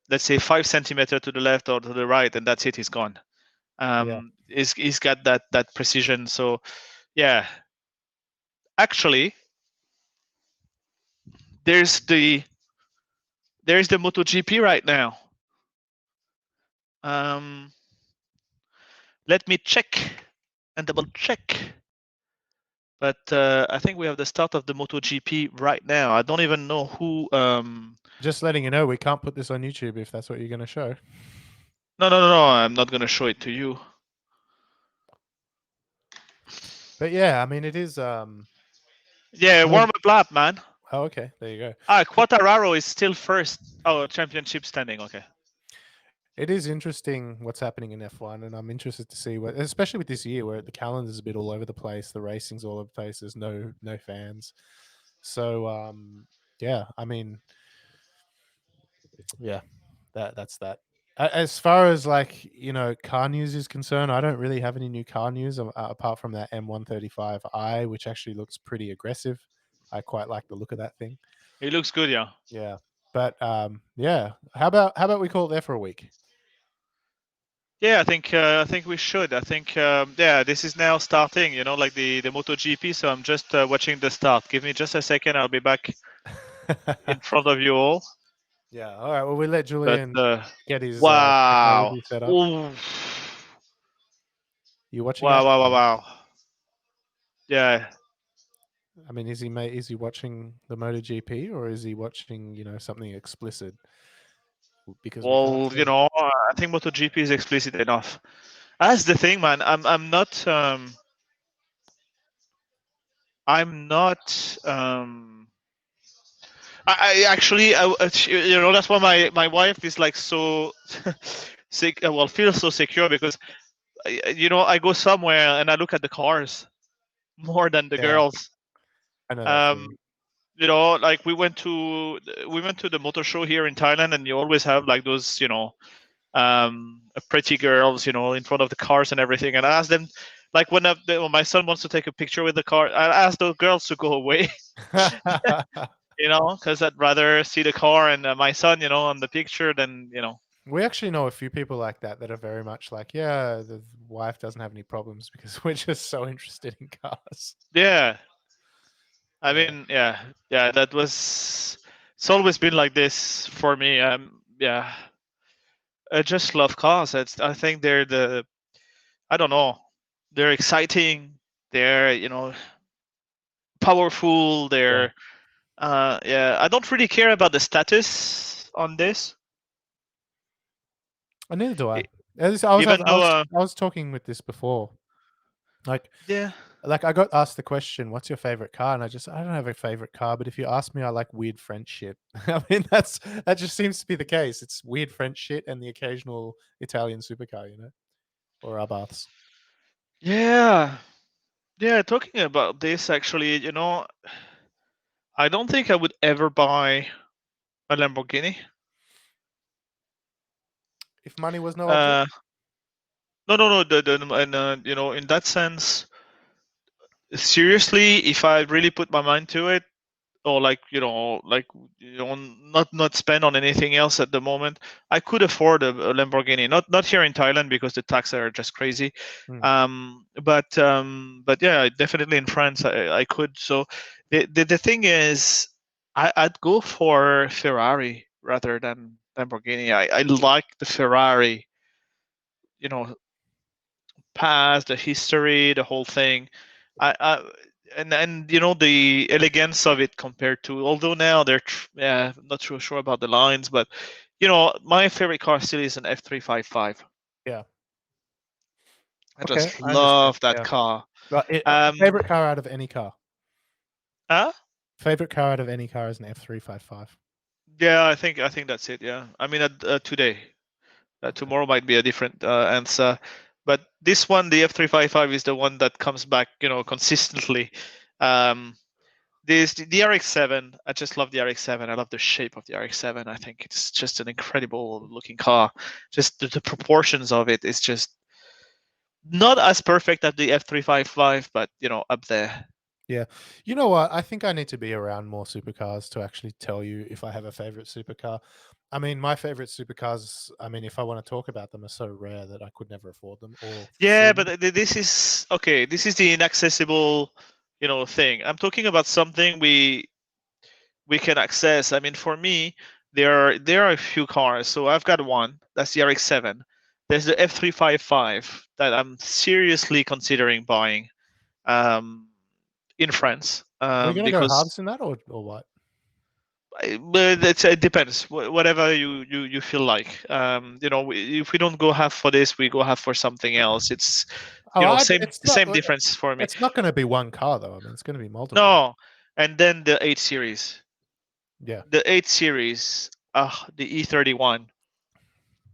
let's say 5 centimeters to the left or to the right, and that's it. He's gone.
Yeah.
He's got that precision. So yeah, actually, there's the MotoGP right now. Let me check and double check. But I think we have the start of the MotoGP right now. I don't even know who.
Just letting you know, we can't put this on YouTube if that's what you're going to show.
No. I'm not gonna show it to you.
But yeah, I mean, it is.
Yeah, warm up lap, man.
Oh, okay. There you go.
Quartararo is still first. Oh, championship standing. Okay.
It is interesting what's happening in F1, and I'm interested to see what, especially with this year where the calendar's a bit all over the place, the racing's all over the place. There's no fans, so yeah. I mean, yeah, that's that. As far as like car news is concerned, I don't really have any new car news apart from that M135i, which actually looks pretty aggressive. I quite like the look of that thing.
It looks good, yeah.
Yeah, but yeah. How about we call it there for a week?
Yeah, I think we should. I think yeah, this is now starting. You know, like the MotoGP. So I'm just watching the start. Give me just a second. I'll be back in front of you all.
Yeah. All right. Well, we let
But
Julian get his
wow,
technology set up.
Ooh.
You watching?
Wow. Yeah.
I mean, is he watching the MotoGP or is he watching something explicit? Because we can't.
Well, you know, I think MotoGP is explicit enough. That's the thing, man. I'm not. I'm not. I actually, you know, that's why my wife is like so sick. Well, feels so secure because, you know, I go somewhere and I look at the cars more than the
Yeah,
girls.
I know that feeling.
You know, like we went to the motor show here in Thailand, and you always have like those, you know, pretty girls, you know, in front of the cars and everything. And I asked them, like when my son wants to take a picture with the car, I ask those girls to go away. You know, because I'd rather see the car and my son, you know, on the picture than, you know.
We actually know a few people like that are very much like, yeah, the wife doesn't have any problems because we're just so interested in cars.
Yeah. I
Yeah.
mean, yeah, that was. It's always been like this for me. Yeah, I just love cars. I think they're I don't know, they're exciting. They're, you know, powerful.
Yeah.
They're, yeah. I don't really care about the status on this.
And neither do I.
E-
I
Even though,
was talking with this before. Like
yeah,
I got asked the question, "What's your favorite car?" And I don't have a favorite car, but if you ask me, I like weird French shit. I mean, that just seems to be the case. It's weird French shit and the occasional Italian supercar, or Abarths.
yeah, yeah. Talking about this, actually, you know, I don't think I would ever buy a Lamborghini.
If money was no object,
No. And you know, in that sense, seriously, if I really put my mind to it, or like, not spend on anything else at the moment, I could afford a Lamborghini. Not here in Thailand because the taxes are just crazy. But yeah, definitely in France I could. So the thing is, I'd go for Ferrari rather than Lamborghini. I like the Ferrari, you know, past, the history, the whole thing. I and you know, the elegance of it compared to, although now they're yeah, I'm not too sure about the lines, but you know, my favorite car still is an F355.
yeah.
I
Okay,
just
I understand.
love that
Yeah.
car.
But
Um,
favorite car out of any car.
huh?
Favorite car out of any car is an F355.
Yeah, I think that's it. Yeah, I mean, today, tomorrow might be a different answer, but this one, the F355, is the one that comes back, you know, consistently. Um, the RX-7, I just love the RX-7. I love the shape of the RX-7. I think it's just an incredible looking car. Just the proportions of it is just not as perfect as the F355, but you know, up there.
Yeah. You know what? I think I need to be around more supercars to actually tell you if I have a favorite supercar. I mean, my favorite supercars, I mean, if I want to talk about them, are so rare that I could never afford them or see
Yeah,
them.
but this is okay. This is the inaccessible, you know, thing. I'm talking about something we can access. I mean, for me, there are a few cars. So I've got one. That's the RX-7. There's the F355 that I'm seriously considering buying. Um, in France.
Are we going to go
Because
halves in that or what?
but it depends. Whatever you feel like. If we don't go half for this, we go half for something else. It's
Oh,
same difference for me.
It's not going to be one car though. I mean, it's going to be multiple.
No, and then the 8 series.
Yeah.
The 8 series. The E31.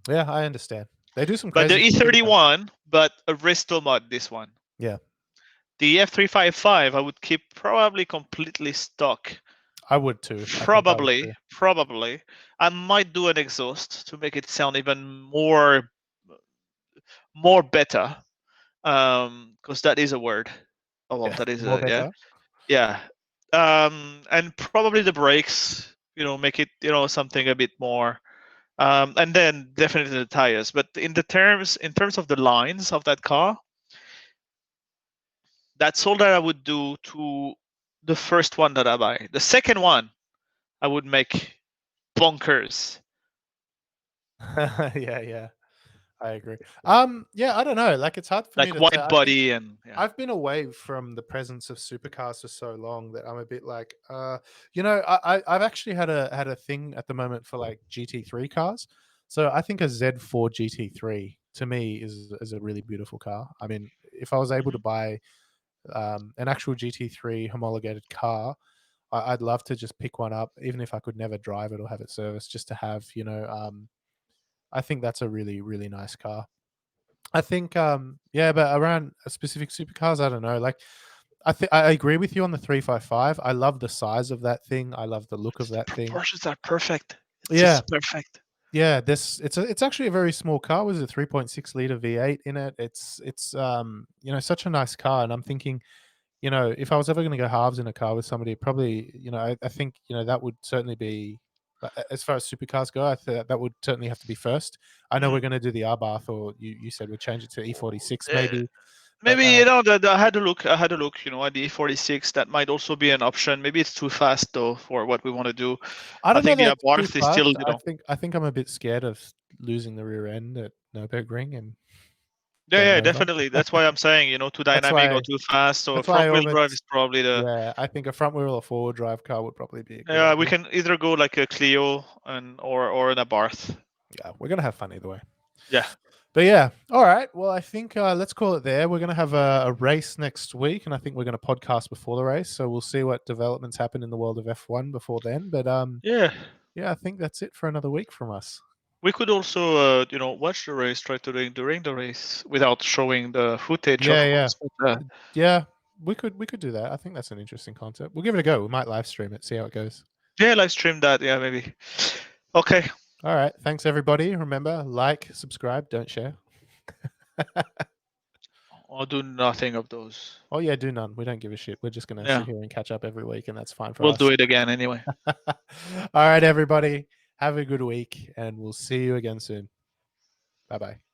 Yeah, I understand. They do some
But
crazy.
the E31, but a resto mod. This one.
Yeah.
The F355, I would keep probably completely stock.
I would too.
Probably. I might do an exhaust to make it sound even more better. Because that is a word. Oh well,
Yeah,
that is
more
a
better.
yeah. And probably the brakes. Make it something a bit more. And then definitely the tires. But in terms of the lines of that car, that's all that I would do to the first one that I buy. The second one, I would make bonkers.
Yeah. I agree. Yeah, I don't know. Like, it's hard for me
Like
to say.
wide body and
I've been away from the presence of supercars for so long that I'm a bit like, I've actually had a thing at the moment for like GT3 cars. So I think a Z4 GT3 to me is a really beautiful car. I mean, if I was able to buy an actual GT3 homologated car, I'd love to just pick one up, even if I could never drive it or have it serviced, just to have, I think that's a really, really nice car. I think, yeah, but around specific supercars, I don't know. Like, I agree with you on the 355. I love the size of that thing. I love the look of that thing.
proportions are perfect. It's
Yeah,
just perfect.
yeah. It's actually a very small car with a 3.6 liter V8 in it. It's such a nice car, and I'm thinking, if I was ever going to go halves in a car with somebody, probably, I think, that would certainly be, as far as supercars go, I think that would certainly have to be first. I know we're going to do the Arbath, or you said we'd change it to E46 maybe. But,
Maybe I had a look. I had a look. At the E46. That might also be an option. Maybe it's too fast though for what we want to do.
I don't know
think the
that it's too
Abarth is still.
fast. I think I'm a bit scared of losing the rear end at Nürburgring and
Yeah,
game over.
definitely. That's why I'm saying, too
That's
dynamic
why
or too fast. So
that's why I
front wheel drive
almost
is probably the.
yeah, I think a front wheel or forward drive car would probably be a good
Yeah, we
idea.
can either go like a Clio or an Abarth.
Yeah, we're gonna have fun either way.
Yeah.
But yeah, all right. Well, I think let's call it there. We're going to have a race next week, and I think we're going to podcast before the race. So we'll see what developments happen in the world of F1 before then. But
Yeah.
I think that's it for another week from us.
We could also, watch the race, try to during the race without showing the footage.
Yeah,
of course, but,
yeah. We could do that. I think that's an interesting concept. We'll give it a go. We might live stream it, see how it goes.
Yeah, live stream that. Yeah, maybe. Okay.
All right. Thanks everybody. Remember, like, subscribe, don't share.
I'll do nothing of those.
Oh yeah, do none. We don't give a shit. We're just gonna sit here and catch up every week, and that's fine for us.
We'll do it again anyway.
All right, everybody. Have a good week, and we'll see you again soon. Bye bye.